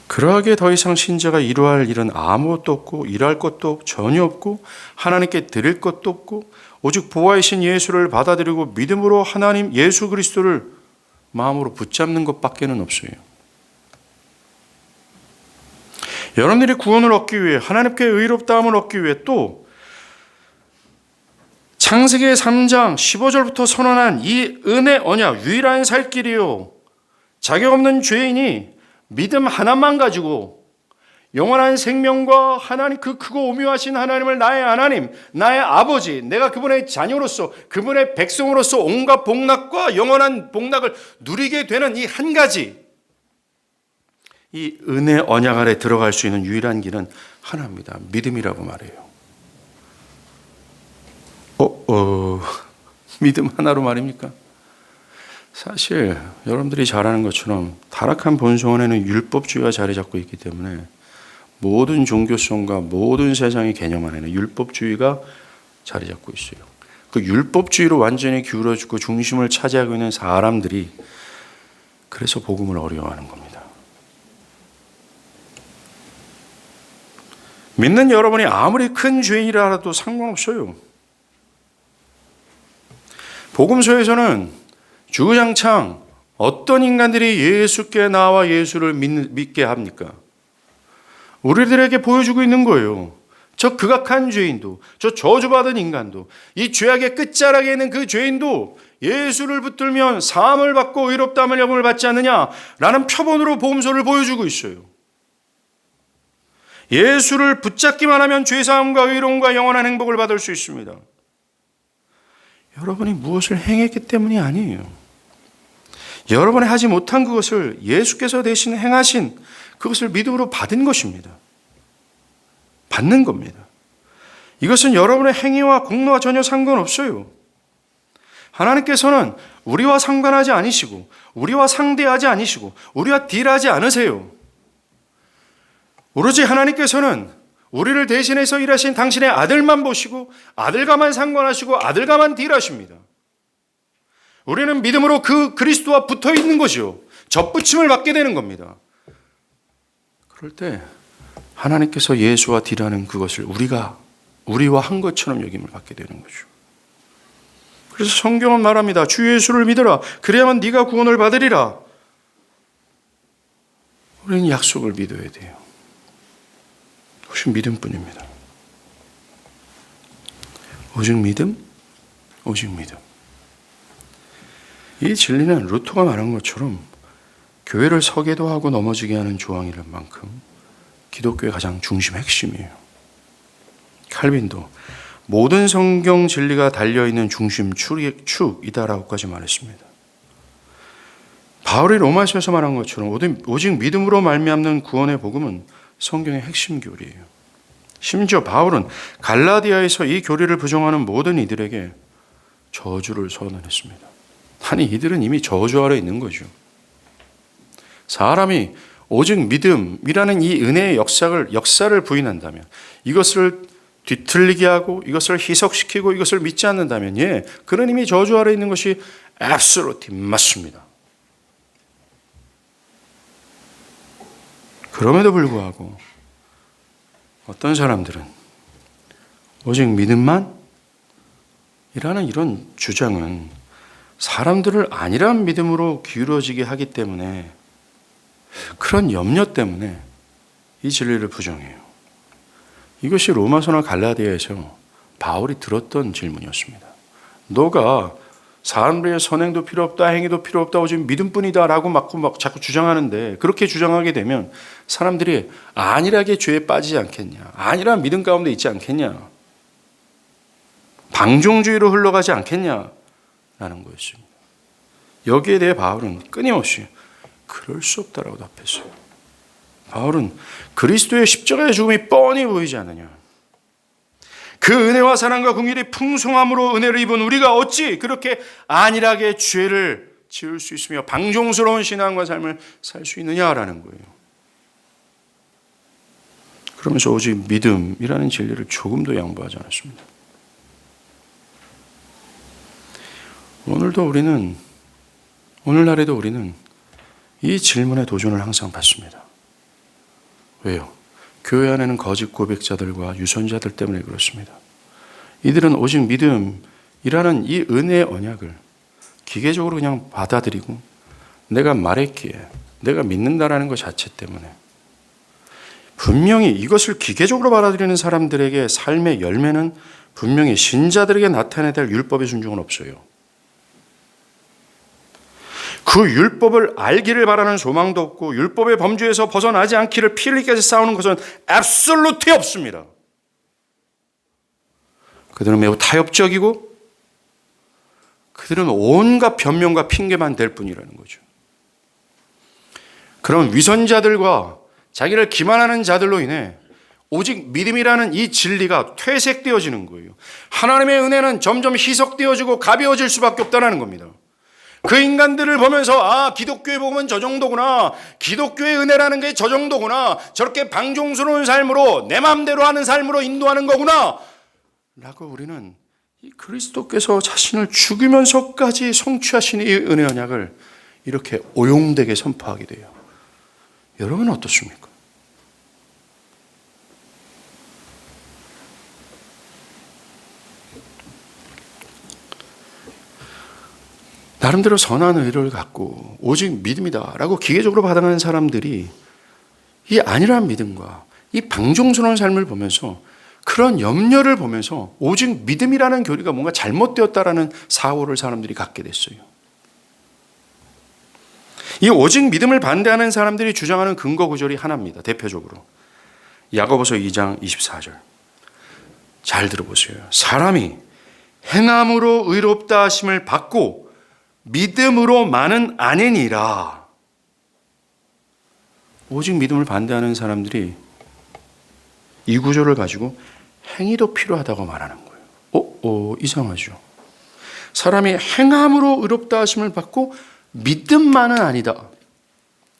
그러하기에 더 이상 신자가 이루어야 할 일은 아무것도 없고 일할 것도 전혀 없고 하나님께 드릴 것도 없고 오직 보화이신 예수를 받아들이고 믿음으로 하나님 예수 그리스도를 마음으로 붙잡는 것밖에는 없어요. 여러분들이 구원을 얻기 위해 하나님께 의롭다함을 얻기 위해 또 창세기 3장 15절부터 선언한 이 은혜 언약 유일한 살 길이요. 자격 없는 죄인이 믿음 하나만 가지고 영원한 생명과 하나님 그 크고 오묘하신 하나님을 나의 하나님, 나의 아버지, 내가 그분의 자녀로서 그분의 백성으로서 온갖 복락과 영원한 복락을 누리게 되는 이 한 가지, 이 은혜 언약 아래 들어갈 수 있는 유일한 길은 하나입니다. 믿음이라고 말해요. 믿음 하나로 말입니까? 사실 여러분들이 잘 아는 것처럼 타락한 본성안에는 율법주의가 자리 잡고 있기 때문에 모든 종교성과 모든 세상의 개념 안에는 율법주의가 자리 잡고 있어요. 그 율법주의로 완전히 기울어지고 중심을 차지하고 있는 사람들이 그래서 복음을 어려워하는 겁니다. 믿는 여러분이 아무리 큰 죄인이라 하도 상관없어요. 복음서에서는 주구장창 어떤 인간들이 예수께 나와 예수를 믿게 합니까? 우리들에게 보여주고 있는 거예요. 저 극악한 죄인도, 저 저주받은 인간도, 이 죄악의 끝자락에 있는 그 죄인도 예수를 붙들면 사함을 받고 의롭다함을 여김을 받지 않느냐라는 표본으로 복음서를 보여주고 있어요. 예수를 붙잡기만 하면 죄사함과 의로움과 영원한 행복을 받을 수 있습니다. 여러분이 무엇을 행했기 때문이 아니에요. 여러분이 하지 못한 그것을 예수께서 대신 행하신 그것을 믿음으로 받은 것입니다. 받는 겁니다. 이것은 여러분의 행위와 공로와 전혀 상관없어요. 하나님께서는 우리와 상관하지 않으시고 우리와 상대하지 않으시고 우리와 딜하지 않으세요. 오로지 하나님께서는 우리를 대신해서 일하신 당신의 아들만 보시고 아들과만 상관하시고 아들과만 딜하십니다. 우리는 믿음으로 그 그리스도와 붙어 있는 것이요. 접붙임을 받게 되는 겁니다. 그럴 때 하나님께서 예수와 딜하는 그것을 우리와 한 것처럼 여김을 받게 되는 거죠. 그래서 성경은 말합니다. 주 예수를 믿으라. 그래야만 네가 구원을 받으리라. 우리는 약속을 믿어야 돼요. 오직 믿음뿐입니다. 오직 믿음, 오직 믿음. 이 진리는 루터가 말한 것처럼 교회를 서게도 하고 넘어지게 하는 조항이란 만큼 기독교의 가장 중심 핵심이에요. 칼빈도 모든 성경 진리가 달려있는 중심 축이다라고까지 말했습니다. 바울이 로마서에서 말한 것처럼 오직 믿음으로 말미암는 구원의 복음은 성경의 핵심 교리예요. 심지어 바울은 갈라디아에서 이 교리를 부정하는 모든 이들에게 저주를 선언했습니다. 아니, 이들은 이미 저주 아래 있는 거죠. 사람이 오직 믿음이라는 이 은혜의 역사를 부인한다면, 이것을 뒤틀리게 하고 이것을 희석시키고 이것을 믿지 않는다면, 그는 이미 저주 아래 있는 것이 absolutely 맞습니다. 그럼에도 불구하고 어떤 사람들은 오직 믿음만? 이라는 이런 주장은 사람들을 안일한 믿음으로 기울어지게 하기 때문에, 그런 염려 때문에 이 진리를 부정해요. 이것이 로마서나 갈라디아에서 바울이 들었던 질문이었습니다. 너가 사람들의 선행도 필요 없다, 행위도 필요 없다, 오직 믿음뿐이다 라고 막 자꾸 주장하는데, 그렇게 주장하게 되면 사람들이 안일하게 죄에 빠지지 않겠냐, 안일한 믿음 가운데 있지 않겠냐, 방종주의로 흘러가지 않겠냐라는 거였습니다. 여기에 대해 바울은 끊임없이 그럴 수 없다라고 답했어요. 바울은 그리스도의 십자가의 죽음이 뻔히 보이지 않느냐, 그 은혜와 사랑과 긍휼이 풍성함으로 은혜를 입은 우리가 어찌 그렇게 안일하게 죄를 지을 수 있으며 방종스러운 신앙과 삶을 살 수 있느냐라는 거예요. 그러면서 오직 믿음이라는 진리를 조금도 양보하지 않았습니다. 오늘날에도 우리는 이 질문에 도전을 항상 받습니다. 왜요? 교회 안에는 거짓 고백자들과 유선자들 때문에 그렇습니다. 이들은 오직 믿음이라는 이 은혜의 언약을 기계적으로 그냥 받아들이고, 내가 말했기에 내가 믿는다라는 것 자체 때문에, 분명히 이것을 기계적으로 받아들이는 사람들에게 삶의 열매는 분명히 신자들에게 나타내야 될 율법의 순종은 없어요. 그 율법을 알기를 바라는 소망도 없고, 율법의 범주에서 벗어나지 않기를 피 흘리기까지 싸우는 것은 absolutely 없습니다. 그들은 매우 타협적이고, 그들은 온갖 변명과 핑계만 댈 뿐이라는 거죠. 그런 위선자들과 자기를 기만하는 자들로 인해 오직 믿음이라는 이 진리가 퇴색되어지는 거예요. 하나님의 은혜는 점점 희석되어지고 가벼워질 수밖에 없다는 겁니다. 그 인간들을 보면서 기독교의 복음은 저 정도구나, 기독교의 은혜라는 게 저 정도구나, 저렇게 방종스러운 삶으로 내 마음대로 하는 삶으로 인도하는 거구나 라고 우리는 이 그리스도께서 자신을 죽이면서까지 성취하신 이 은혜 언약을 이렇게 오용되게 선포하게 돼요. 여러분은 어떻습니까? 나름대로 선한 의를 갖고 오직 믿음이다 라고 기계적으로 받아가는 사람들이 이 안일한 믿음과 이 방종스러운 삶을 보면서, 그런 염려를 보면서 오직 믿음이라는 교리가 뭔가 잘못되었다라는 사고를 사람들이 갖게 됐어요. 이 오직 믿음을 반대하는 사람들이 주장하는 근거 구절이 하나입니다. 대표적으로 야고보서 2장 24절 잘 들어보세요. 사람이 행함으로 의롭다 하심을 받고 믿음으로만은 아니니라. 오직 믿음을 반대하는 사람들이 이 구절을 가지고 행위도 필요하다고 말하는 거예요. 이상하죠. 사람이 행함으로 의롭다 하심을 받고 믿음만은 아니다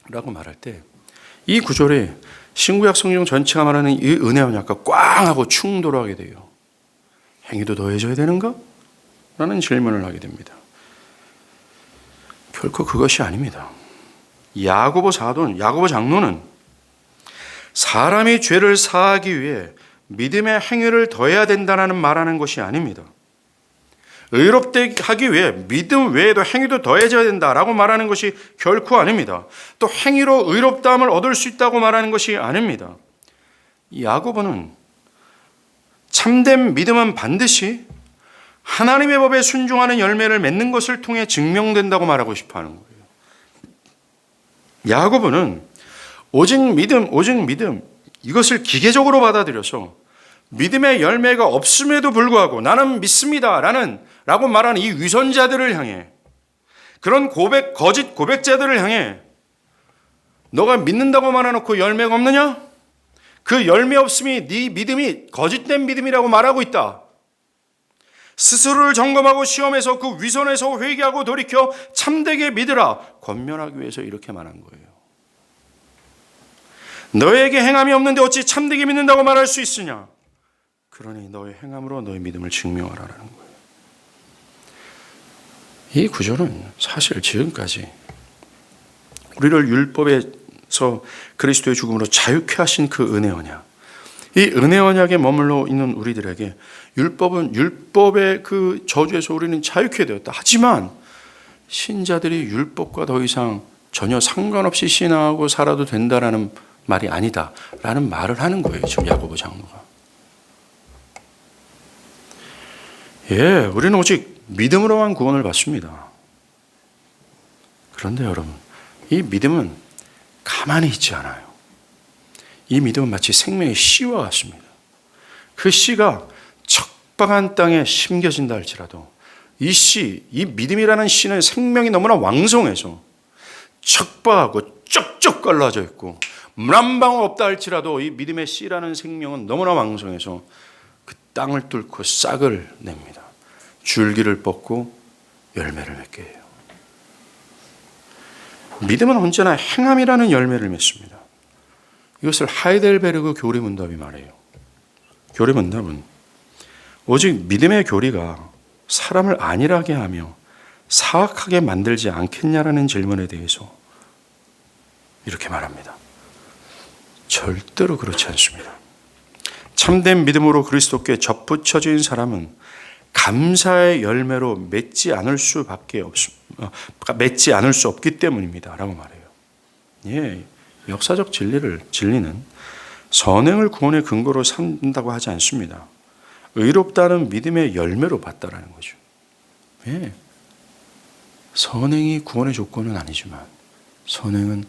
라고 말할 때, 이 구절에 신구약 성경 전체가 말하는 이 은혜 언약과 꽝 하고 충돌하게 돼요. 행위도 더해져야 되는가? 라는 질문을 하게 됩니다. 결코 그것이 아닙니다. 야고보 장로는 사람이 죄를 사하기 위해 믿음의 행위를 더해야 된다는 말하는 것이 아닙니다. 의롭게 하기 위해 믿음 외에도 행위도 더해져야 된다라고 말하는 것이 결코 아닙니다. 또 행위로 의롭다함을 얻을 수 있다고 말하는 것이 아닙니다. 야고보는 참된 믿음은 반드시 하나님의 법에 순종하는 열매를 맺는 것을 통해 증명된다고 말하고 싶어 하는 거예요. 야고보는 오직 믿음 이것을 기계적으로 받아들여서 믿음의 열매가 없음에도 불구하고 나는 믿습니다 라고 말하는 이 위선자들을 향해, 그런 거짓 고백자들을 향해 너가 믿는다고 말해놓고 열매가 없느냐? 그 열매 없음이 네 믿음이 거짓된 믿음이라고 말하고 있다. 스스로를 점검하고 시험해서 그 위선에서 회개하고 돌이켜 참되게 믿으라 권면하기 위해서 이렇게 말한 거예요. 너에게 행함이 없는데 어찌 참되게 믿는다고 말할 수 있으냐? 그러니 너의 행함으로 너의 믿음을 증명하라는 거예요. 이 구절은 사실 지금까지 우리를 율법에서 그리스도의 죽음으로 자유케 하신 그 은혜 언약, 이 은혜 언약에 머물러 있는 우리들에게 율법은 율법의 그 저주에서 우리는 자유케 되었다. 하지만 신자들이 율법과 더 이상 전혀 상관없이 신앙하고 살아도 된다라는 말이 아니다라는 말을 하는 거예요. 지금 야고보 장로가. 우리는 오직 믿음으로만 구원을 받습니다. 그런데 여러분, 이 믿음은 가만히 있지 않아요. 이 믿음은 마치 생명의 씨와 같습니다. 그 씨가 척박한 땅에 심겨진다 할지라도 이 씨, 이 믿음이라는 씨는 생명이 너무나 왕성해서 척박하고 쩍쩍 갈라져 있고 물 한 방울 없다 할지라도 이 믿음의 씨라는 생명은 너무나 왕성해서 그 땅을 뚫고 싹을 냅니다. 줄기를 뻗고 열매를 맺게 해요. 믿음은 언제나 행함이라는 열매를 맺습니다. 이것을 하이델베르그 교리문답이 말해요. 교리문답은 오직 믿음의 교리가 사람을 안일하게 하며 사악하게 만들지 않겠냐라는 질문에 대해서 이렇게 말합니다. 절대로 그렇지 않습니다. 참된 믿음으로 그리스도께 접붙여진 사람은 감사의 열매로 맺지 않을 수 없기 때문입니다. 라고 말해요. 역사적 진리는 선행을 구원의 근거로 삼는다고 하지 않습니다. 의롭다는 믿음의 열매로 봤다라는 거죠. 선행이 구원의 조건은 아니지만 선행은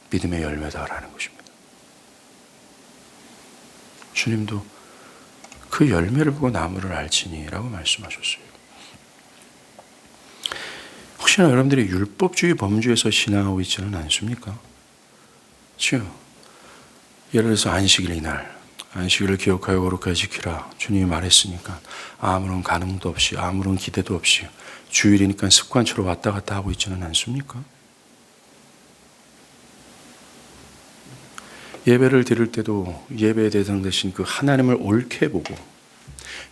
믿음의 열매다라는 것입니다. 주님도 그 열매를 보고 나무를 알지니 라고 말씀하셨어요. 혹시나 여러분들이 율법주의 범주에서 신앙하고 있지는 않습니까? 예를 들어서 안식일 이날 안식일을 기억하여 거룩하게 지키라 주님이 말했으니까 아무런 가능도 없이 아무런 기대도 없이 주일이니까 습관처럼 왔다 갔다 하고 있지는 않습니까? 예배를 드릴 때도 예배의 대상 되신 그 하나님을 옳게 보고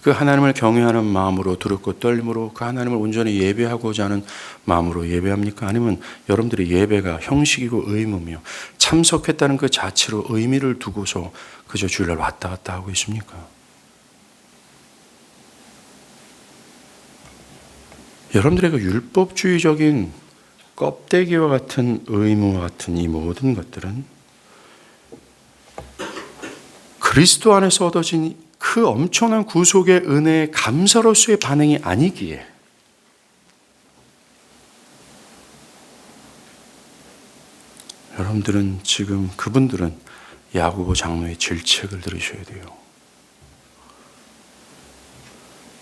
그 하나님을 경외하는 마음으로 두렵고 떨림으로 그 하나님을 온전히 예배하고자 하는 마음으로 예배합니까? 아니면 여러분들의 예배가 형식이고 의무며 참석했다는 그 자체로 의미를 두고서 그저 주일날 왔다 갔다 하고 있습니까? 여러분들의 그 율법주의적인 껍데기와 같은 의무와 같은 이 모든 것들은 그리스도 안에서 얻어진 그 엄청난 구속의 은혜의 감사로서의 반응이 아니기에 여러분들은 지금 그분들은 야고보 장로의 질책을 들으셔야 돼요.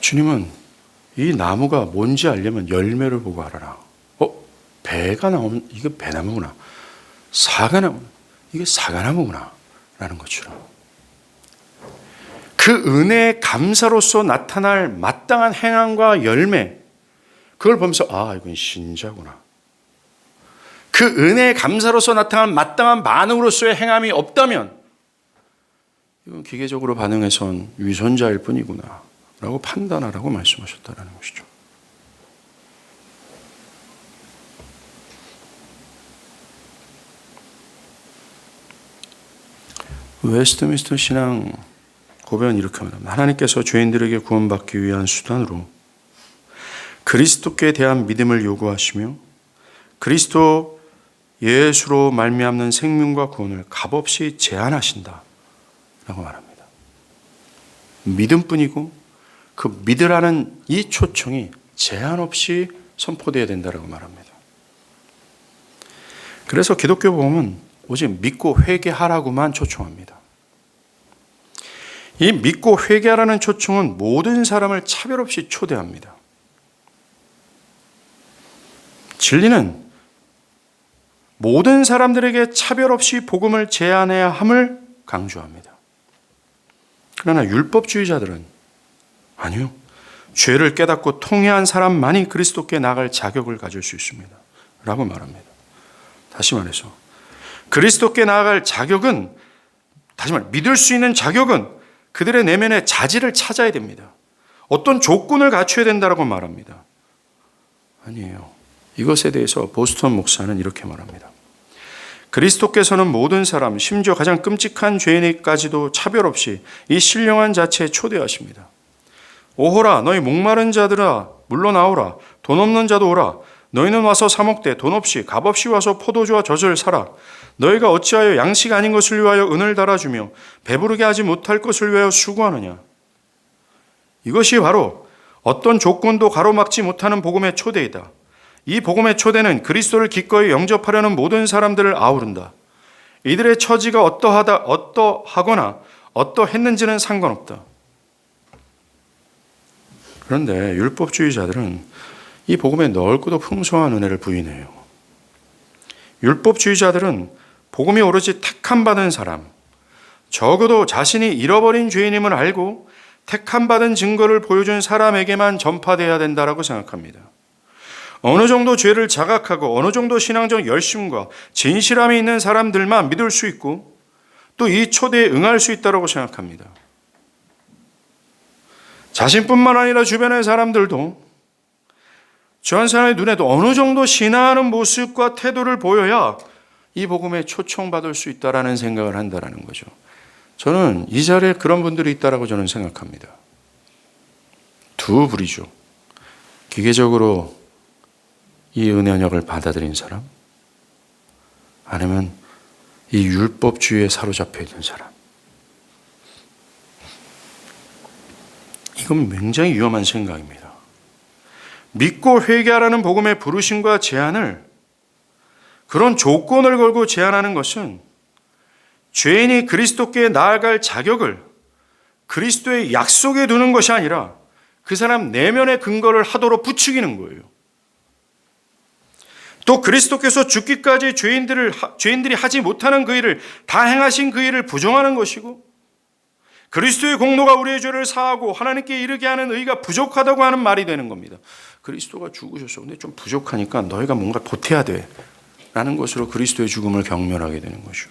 주님은 이 나무가 뭔지 알려면 열매를 보고 알아라. 배가 나오면 이게 배나무구나. 사과나무, 이게 사과나무구나. 라는 것처럼. 그 은혜의 감사로서 나타날 마땅한 행함과 열매, 그걸 보면서 이건 신자구나. 그 은혜의 감사로서 나타난 마땅한 반응으로서의 행함이 없다면 이건 기계적으로 반응해선 위선자일 뿐이구나 라고 판단하라고 말씀하셨다는 것이죠. 웨스트민스터 신앙 고백은 이렇게 말합니다. 하나님께서 죄인들에게 구원받기 위한 수단으로 그리스도께 대한 믿음을 요구하시며 그리스도 예수로 말미암는 생명과 구원을 값없이 제한하신다 라고 말합니다. 믿음뿐이고 그 믿으라는 이 초청이 제한 없이 선포되어야 된다고 말합니다. 그래서 기독교 복음은 오직 믿고 회개하라고만 초청합니다. 이 믿고 회개하라는 초청은 모든 사람을 차별 없이 초대합니다. 진리는 모든 사람들에게 차별 없이 복음을 제안해야 함을 강조합니다. 그러나 율법주의자들은 아니요, 죄를 깨닫고 통회한 사람만이 그리스도께 나아갈 자격을 가질 수 있습니다. 라고 말합니다. 다시 말해서 그리스도께 나아갈 자격은, 다시 말해 믿을 수 있는 자격은 그들의 내면의 자질을 찾아야 됩니다. 어떤 조건을 갖춰야 된다고 말합니다. 아니에요. 이것에 대해서 보스턴 목사는 이렇게 말합니다. 그리스도께서는 모든 사람, 심지어 가장 끔찍한 죄인에게까지도 차별 없이 이 신령한 자체에 초대하십니다. 오호라 너희 목마른 자들아 물러나오라. 돈 없는 자도 오라. 너희는 와서 사 먹되 돈 없이 값없이 와서 포도주와 젖을 사라. 너희가 어찌하여 양식 아닌 것을 위하여 은을 달아주며 배부르게 하지 못할 것을 위하여 수고하느냐. 이것이 바로 어떤 조건도 가로막지 못하는 복음의 초대이다. 이 복음의 초대는 그리스도를 기꺼이 영접하려는 모든 사람들을 아우른다. 이들의 처지가 어떠하거나 어떠했는지는 상관없다. 그런데 율법주의자들은 이 복음에 넓고도 풍성한 은혜를 부인해요. 율법주의자들은 복음이 오로지 택함받은 사람, 적어도 자신이 잃어버린 죄인임을 알고 택함받은 증거를 보여준 사람에게만 전파되어야 된다고 생각합니다. 어느 정도 죄를 자각하고 어느 정도 신앙적 열심과 진실함이 있는 사람들만 믿을 수 있고 또 이 초대에 응할 수 있다고 생각합니다. 자신뿐만 아니라 주변의 사람들도 저한 사람의 눈에도 어느 정도 신앙하는 모습과 태도를 보여야 이 복음에 초청받을 수 있다라는 생각을 한다는 거죠. 저는 이 자리에 그런 분들이 있다라고 저는 생각합니다. 두 부류죠. 기계적으로 이 은혜역을 받아들인 사람, 아니면 이 율법주의에 사로잡혀 있는 사람. 이건 굉장히 위험한 생각입니다. 믿고 회개하라는 복음의 부르심과 제안을, 그런 조건을 걸고 제안하는 것은 죄인이 그리스도께 나아갈 자격을 그리스도의 약속에 두는 것이 아니라 그 사람 내면의 근거를 하도록 부추기는 거예요. 또 그리스도께서 죽기까지 죄인들이 하지 못하는 그 일을 다 행하신 그 일을 부정하는 것이고, 그리스도의 공로가 우리의 죄를 사하고 하나님께 이르게 하는 의가 부족하다고 하는 말이 되는 겁니다. 그리스도가 죽으셨어. 근데 좀 부족하니까 너희가 뭔가 보태야 돼. 라는 것으로 그리스도의 죽음을 경멸하게 되는 것이죠.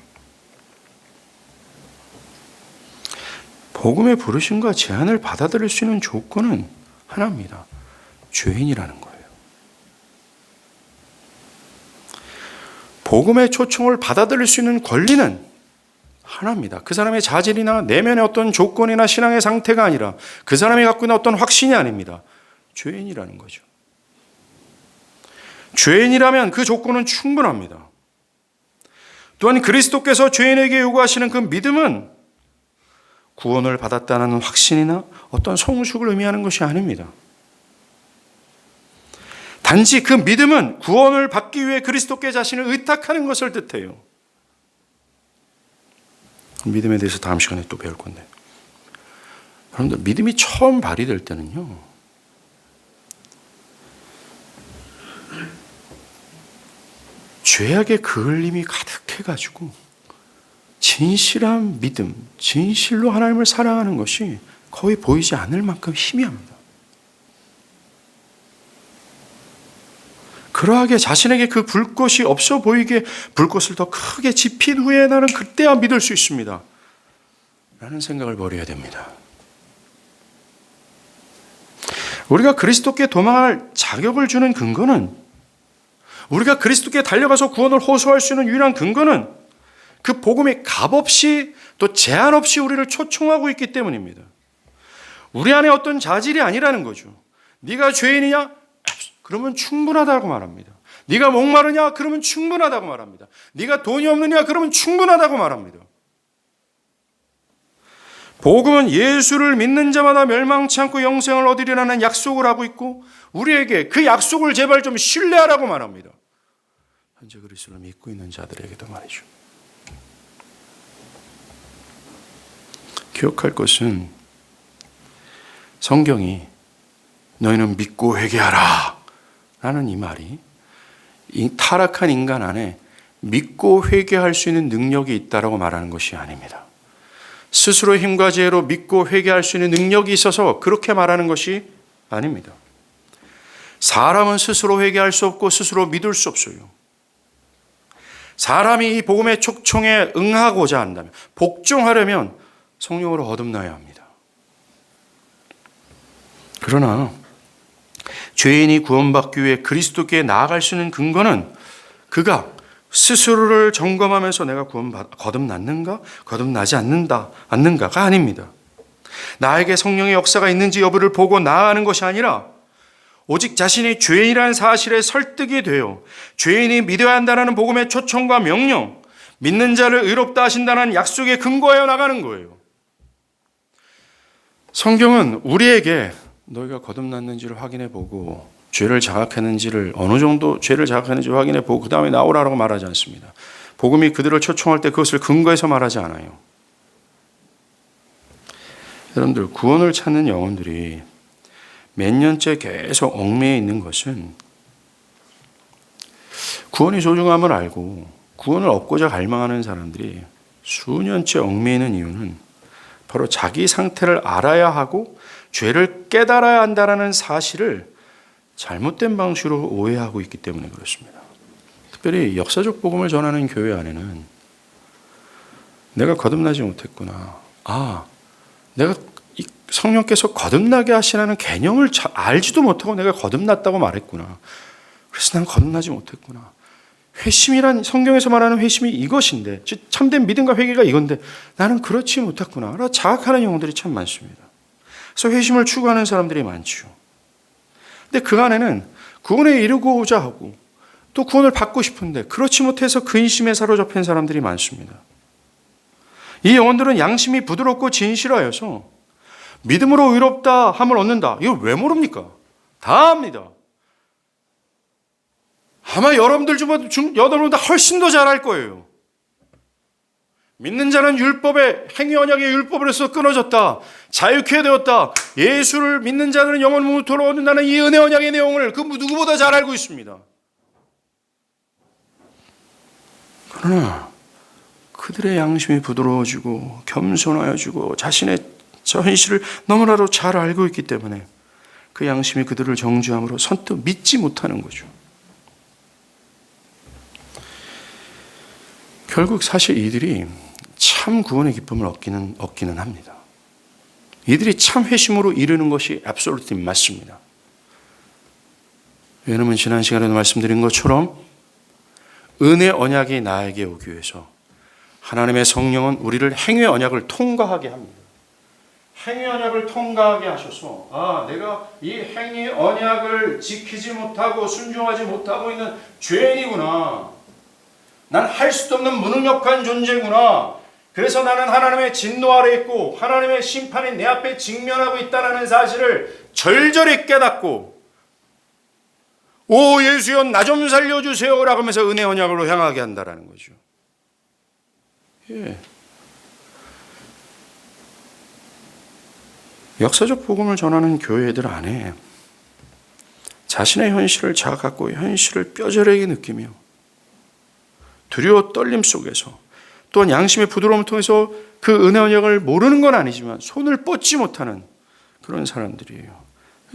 복음의 부르심과 제안을 받아들일 수 있는 조건은 하나입니다. 죄인이라는 거예요. 복음의 초청을 받아들일 수 있는 권리는 하나입니다. 그 사람의 자질이나 내면의 어떤 조건이나 신앙의 상태가 아니라 그 사람이 갖고 있는 어떤 확신이 아닙니다. 죄인이라는 거죠. 죄인이라면 그 조건은 충분합니다. 또한 그리스도께서 죄인에게 요구하시는 그 믿음은 구원을 받았다는 확신이나 어떤 성숙을 의미하는 것이 아닙니다. 단지 그 믿음은 구원을 받기 위해 그리스도께 자신을 의탁하는 것을 뜻해요. 믿음에 대해서 다음 시간에 또 배울 건데, 여러분들 믿음이 처음 발휘될 때는요, 죄악의 그을림이 가득해가지고 진실한 믿음, 진실로 하나님을 사랑하는 것이 거의 보이지 않을 만큼 희미합니다. 그러하게 자신에게 그 불꽃이 없어 보이게 불꽃을 더 크게 지핀 후에 나는 그때야 믿을 수 있습니다. 라는 생각을 버려야 됩니다. 우리가 그리스도께 도망할 자격을 주는 근거는, 우리가 그리스도께 달려가서 구원을 호소할 수 있는 유일한 근거는 그 복음이 값없이 또 제한 없이 우리를 초청하고 있기 때문입니다. 우리 안에 어떤 자질이 아니라는 거죠. 네가 죄인이냐? 그러면 충분하다고 말합니다. 네가 목마르냐? 그러면 충분하다고 말합니다. 네가 돈이 없느냐? 그러면 충분하다고 말합니다. 복음은 예수를 믿는 자마다 멸망치 않고 영생을 얻으리라는 약속을 하고 있고, 우리에게 그 약속을 제발 좀 신뢰하라고 말합니다. 현재 그리스도를 믿고 있는 자들에게도 말이죠. 기억할 것은, 성경이 너희는 믿고 회개하라 라는 이 말이 이 타락한 인간 안에 믿고 회개할 수 있는 능력이 있다라고 말하는 것이 아닙니다. 스스로 힘과 지혜로 믿고 회개할 수 있는 능력이 있어서 그렇게 말하는 것이 아닙니다. 사람은 스스로 회개할 수 없고 스스로 믿을 수 없어요. 사람이 이 복음의 촉청에 응하고자 한다면, 복종하려면 성령으로 거듭나야 합니다. 그러나 죄인이 구원받기 위해 그리스도께 나아갈 수 있는 근거는 그가 스스로를 점검하면서 내가 거듭났는가? 거듭나지 않는가가 아닙니다. 나에게 성령의 역사가 있는지 여부를 보고 나아가는 것이 아니라 오직 자신이 죄인이라는 사실에 설득이 되어 죄인이 믿어야 한다는 복음의 초청과 명령, 믿는 자를 의롭다 하신다는 약속에 근거하여 나가는 거예요. 성경은 우리에게 너희가 거듭났는지를 확인해 보고 죄를 자각했는지를 어느 정도 죄를 자각했는지 확인해 보고 그 다음에 나오라고 말하지 않습니다. 복음이 그들을 초청할 때 그것을 근거해서 말하지 않아요. 여러분들, 구원을 찾는 영혼들이 몇 년째 계속 얽매여 있는 것은 구원이 소중함을 알고 구원을 얻고자 갈망하는 사람들이 수년째 얽매이는 이유는 바로 자기 상태를 알아야 하고 죄를 깨달아야 한다는 사실을 잘못된 방식으로 오해하고 있기 때문에 그렇습니다. 특별히 역사적 복음을 전하는 교회 안에는 내가 거듭나지 못했구나. 내가 성령께서 거듭나게 하시라는 개념을 알지도 못하고 내가 거듭났다고 말했구나. 그래서 난 거듭나지 못했구나. 회심이란, 성경에서 말하는 회심이 이것인데, 참된 믿음과 회개가 이건데 나는 그렇지 못했구나. 자각하는 영혼들이 참 많습니다. 그래서 회심을 추구하는 사람들이 많죠. 근데 그 안에는 구원에 이르고자 하고 또 구원을 받고 싶은데 그렇지 못해서 근심에 사로잡힌 사람들이 많습니다. 이 영혼들은 양심이 부드럽고 진실하여서 믿음으로 의롭다 함을 얻는다. 이걸 왜 모릅니까? 다 압니다. 아마 여러분들 여러분보다 훨씬 더 잘할 거예요. 믿는 자는 율법의 행위 언약의 율법으로서 끊어졌다. 자유케 되었다. 예수를 믿는 자들은 영원 무토록 얻는다는 이 은혜 언약의 내용을 그 누구보다 잘 알고 있습니다. 그러나 그들의 양심이 부드러워지고 겸손하여지고 자신의 현실을 너무나도 잘 알고 있기 때문에 그 양심이 그들을 정죄함으로 선뜻 믿지 못하는 거죠. 결국 사실 이들이 참 구원의 기쁨을 얻기는 합니다. 이들이 참 회심으로 이르는 것이 absolutely 맞습니다. 왜냐하면 지난 시간에도 말씀드린 것처럼 은혜 언약이 나에게 오기 위해서 하나님의 성령은 우리를 행위 언약을 통과하게 합니다. 행위 언약을 통과하게 하셔서 내가 이 행위 언약을 지키지 못하고 순종하지 못하고 있는 죄인이구나. 난 할 수도 없는 무능력한 존재구나. 그래서 나는 하나님의 진노 아래 있고 하나님의 심판이 내 앞에 직면하고 있다는 사실을 절절히 깨닫고 오 예수여 나 좀 살려주세요 라고 하면서 은혜 언약으로 향하게 한다는 거죠. 예. 역사적 복음을 전하는 교회들 안에 자신의 현실을 자각하고 현실을 뼈저리게 느끼며 두려워 떨림 속에서 또한 양심의 부드러움을 통해서 그 은혜 언약을 모르는 건 아니지만 손을 뻗지 못하는 그런 사람들이에요.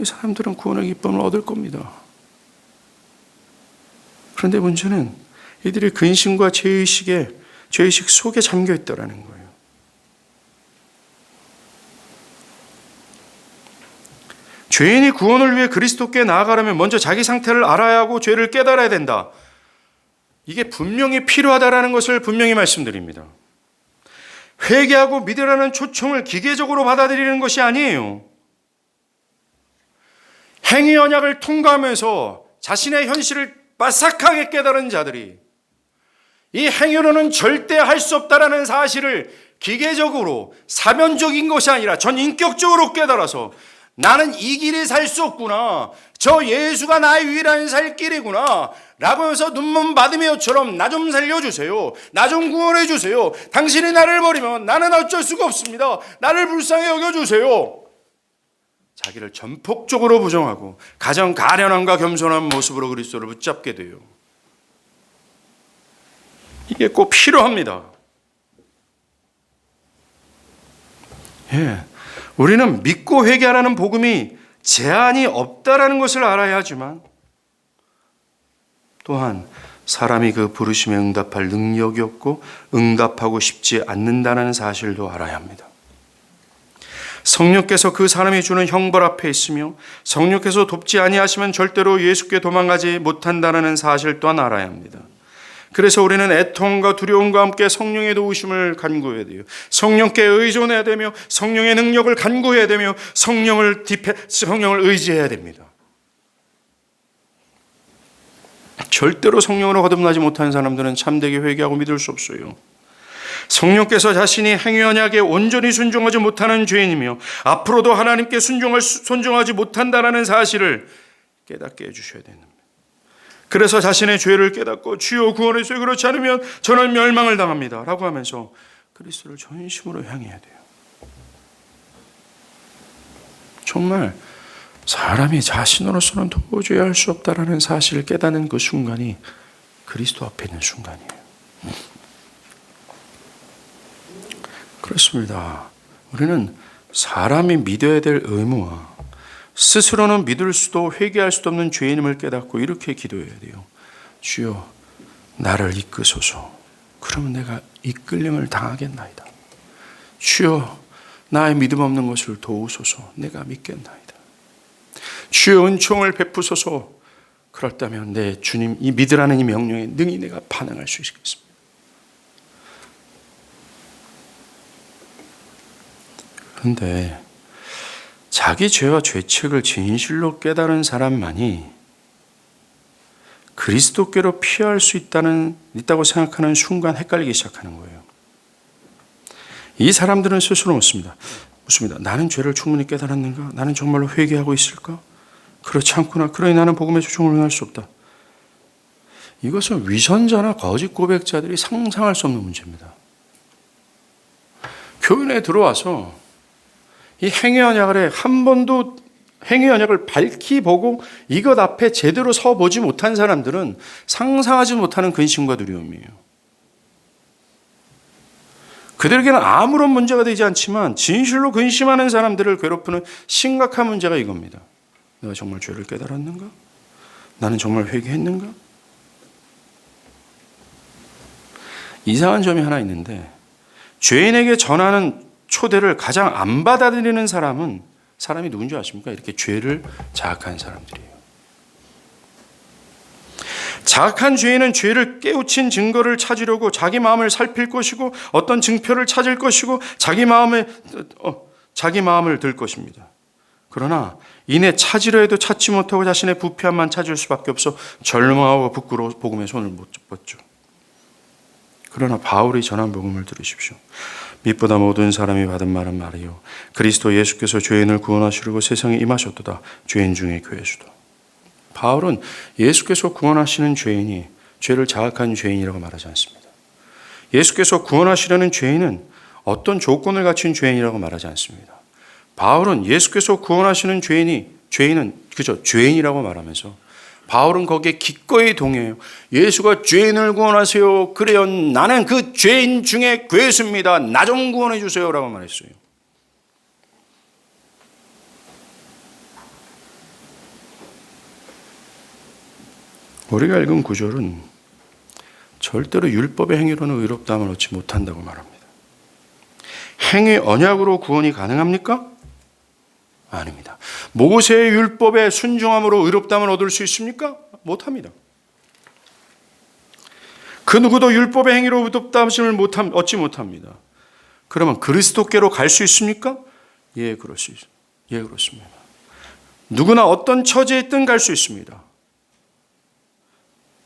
이 사람들은 구원의 기쁨을 얻을 겁니다. 그런데 문제는 이들이 근심과 죄의식 속에 잠겨 있다는 거예요. 죄인이 구원을 위해 그리스도께 나아가려면 먼저 자기 상태를 알아야 하고 죄를 깨달아야 된다. 이게 분명히 필요하다는 것을 분명히 말씀드립니다. 회개하고 믿으라는 초청을 기계적으로 받아들이는 것이 아니에요. 행위 언약을 통과하면서 자신의 현실을 빠삭하게 깨달은 자들이 이 행위로는 절대 할 수 없다는 사실을 기계적으로 사변적인 것이 아니라 전인격적으로 깨달아서 나는 이 길이 살 수 없구나. 저 예수가 나의 유일한 살 길이구나. 라고 해서 눈먼 바디메오처럼 나 좀 살려주세요. 나 좀 구원해 주세요. 당신이 나를 버리면 나는 어쩔 수가 없습니다. 나를 불쌍히 여겨주세요. 자기를 전폭적으로 부정하고 가장 가련함과 겸손한 모습으로 그리스도를 붙잡게 돼요. 이게 꼭 필요합니다. 예. 우리는 믿고 회개하라는 복음이 제한이 없다라는 것을 알아야 하지만 또한 사람이 그 부르심에 응답할 능력이 없고 응답하고 싶지 않는다는 사실도 알아야 합니다. 성령께서 그 사람이 주는 형벌 앞에 있으며 성령께서 돕지 아니하시면 절대로 예수께 도망가지 못한다는 사실 또한 알아야 합니다. 그래서 우리는 애통과 두려움과 함께 성령의 도우심을 간구해야 돼요. 성령께 의존해야 되며 성령의 능력을 간구해야 되며 성령을 의지해야 됩니다. 절대로 성령으로 거듭나지 못한 사람들은 참되게 회개하고 믿을 수 없어요. 성령께서 자신이 행위 언약에 온전히 순종하지 못하는 죄인이며 앞으로도 하나님께 순종하지 못한다는 사실을 깨닫게 해주셔야 됩니다. 그래서 자신의 죄를 깨닫고 주여 구원해 주세요. 그렇지 않으면 저는 멸망을 당합니다. 라고 하면서 그리스도를 전심으로 향해야 돼요. 정말 사람이 자신으로서는 도저히 할 수 없다라는 사실을 깨닫는 그 순간이 그리스도 앞에 있는 순간이에요. 그렇습니다. 우리는 사람이 믿어야 될 의무와 스스로는 믿을 수도 회개할 수도 없는 죄인임을 깨닫고 이렇게 기도해야 돼요. 주여 나를 이끄소서. 그러면 내가 이끌림을 당하겠나이다. 주여 나의 믿음 없는 것을 도우소서. 내가 믿겠나이다. 주여 은총을 베푸소서. 그렇다면 내 주님 이 믿으라는 이 명령에 능히 내가 반응할 수 있겠습니다. 그런데 자기 죄와 죄책을 진실로 깨달은 사람만이 그리스도께로 피할 수 있다고 생각하는 순간 헷갈리기 시작하는 거예요. 이 사람들은 스스로 묻습니다. 나는 죄를 충분히 깨달았는가? 나는 정말로 회개하고 있을까? 그렇지 않구나. 그러니 나는 복음의 초청을 응할 수 없다. 이것은 위선자나 거짓 고백자들이 상상할 수 없는 문제입니다. 교인에 들어와서 이 행위 언약을 한 번도 행위 언약을 밝히 보고 이것 앞에 제대로 서 보지 못한 사람들은 상상하지 못하는 근심과 두려움이에요. 그들에게는 아무런 문제가 되지 않지만 진실로 근심하는 사람들을 괴롭히는 심각한 문제가 이겁니다. 내가 정말 죄를 깨달았는가? 나는 정말 회개했는가? 이상한 점이 하나 있는데 죄인에게 전하는 초대를 가장 안 받아들이는 사람이 누군지 아십니까? 이렇게 죄를 자학한 사람들이에요. 자학한 죄인은 죄를 깨우친 증거를 찾으려고 자기 마음을 살필 것이고 어떤 증표를 찾을 것이고 자기 마음을 들 것입니다. 그러나 이내 찾으려 해도 찾지 못하고 자신의 부패함만 찾을 수밖에 없어 절망하고 부끄러워 복음에 손을 못 뻗죠. 그러나 바울이 전한 복음을 들으십시오. 빛보다 모든 사람이 받은 말은 말이요 그리스도 예수께서 죄인을 구원하시려고 세상에 임하셨도다. 죄인 중에 괴수도. 바울은 예수께서 구원하시는 죄인이 죄를 자학한 죄인이라고 말하지 않습니다. 예수께서 구원하시려는 죄인은 어떤 조건을 갖춘 죄인이라고 말하지 않습니다. 바울은 예수께서 구원하시는 죄인은 그저 죄인이라고 말하면서 바울은 거기에 기꺼이 동의해요. 예수가 죄인을 구원하세요. 그래요. 나는 그 죄인 중에 괴수입니다. 나 좀 구원해 주세요. 라고 말했어요. 우리가 읽은 구절은 절대로 율법의 행위로는 의롭다함을 얻지 못한다고 말합니다. 행위 언약으로 구원이 가능합니까? 아닙니다. 모세의 율법에 순종함으로 의롭다함을 얻을 수 있습니까? 못합니다. 그 누구도 율법의 행위로 의롭다함을 얻지 못합니다. 그러면 그리스도께로 갈 수 있습니까? 예, 그렇습니다. 예, 그렇습니다. 누구나 어떤 처지에 있든 갈 수 있습니다.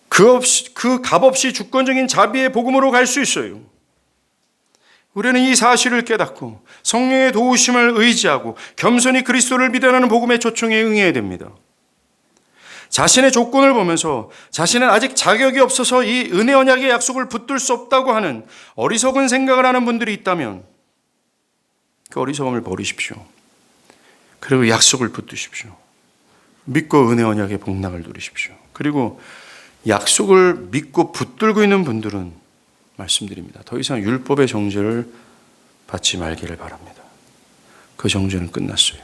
그 값없이 주권적인 자비의 복음으로 갈 수 있어요. 우리는 이 사실을 깨닫고 성령의 도우심을 의지하고 겸손히 그리스도를 믿으라는 복음의 초청에 응해야 됩니다. 자신의 조건을 보면서 자신은 아직 자격이 없어서 이 은혜 언약의 약속을 붙들 수 없다고 하는 어리석은 생각을 하는 분들이 있다면 그 어리석음을 버리십시오. 그리고 약속을 붙드십시오. 믿고 은혜 언약의 복락을 누리십시오. 그리고 약속을 믿고 붙들고 있는 분들은 말씀드립니다. 더 이상 율법의 정죄를 받지 말기를 바랍니다. 그 정죄는 끝났어요.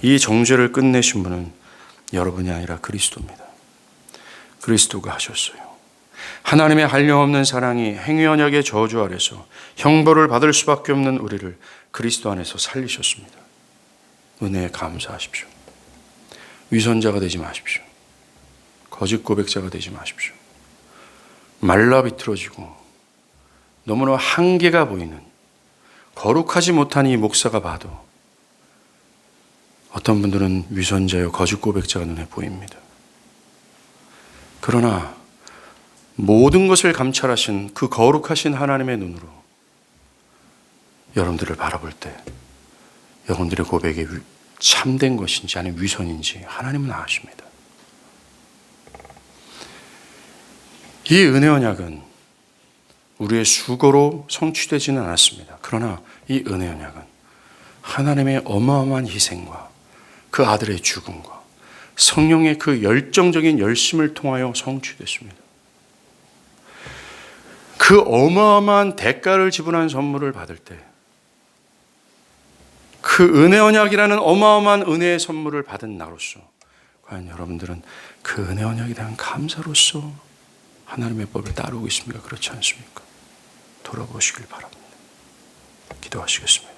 이 정죄를 끝내신 분은 여러분이 아니라 그리스도입니다. 그리스도가 하셨어요. 하나님의 한량없는 사랑이 행위 언약의 저주 아래서 형벌을 받을 수밖에 없는 우리를 그리스도 안에서 살리셨습니다. 은혜에 감사하십시오. 위선자가 되지 마십시오. 거짓 고백자가 되지 마십시오. 말라 비틀어지고 너무나 한계가 보이는 거룩하지 못한 이 목사가 봐도 어떤 분들은 위선자요 거짓 고백자가 눈에 보입니다. 그러나 모든 것을 감찰하신 그 거룩하신 하나님의 눈으로 여러분들을 바라볼 때 여러분들의 고백이 참된 것인지 아니면 위선인지 하나님은 아십니다. 이 은혜 언약은 우리의 수고로 성취되지는 않았습니다. 그러나 이 은혜 언약은 하나님의 어마어마한 희생과 그 아들의 죽음과 성령의 그 열정적인 열심을 통하여 성취됐습니다. 그 어마어마한 대가를 지불한 선물을 받을 때 그 은혜 언약이라는 어마어마한 은혜의 선물을 받은 나로서 과연 여러분들은 그 은혜 언약에 대한 감사로서 하나님의 법을 따르고 있습니까? 그렇지 않습니까? 돌아보시길 바랍니다. 기도하시겠습니다.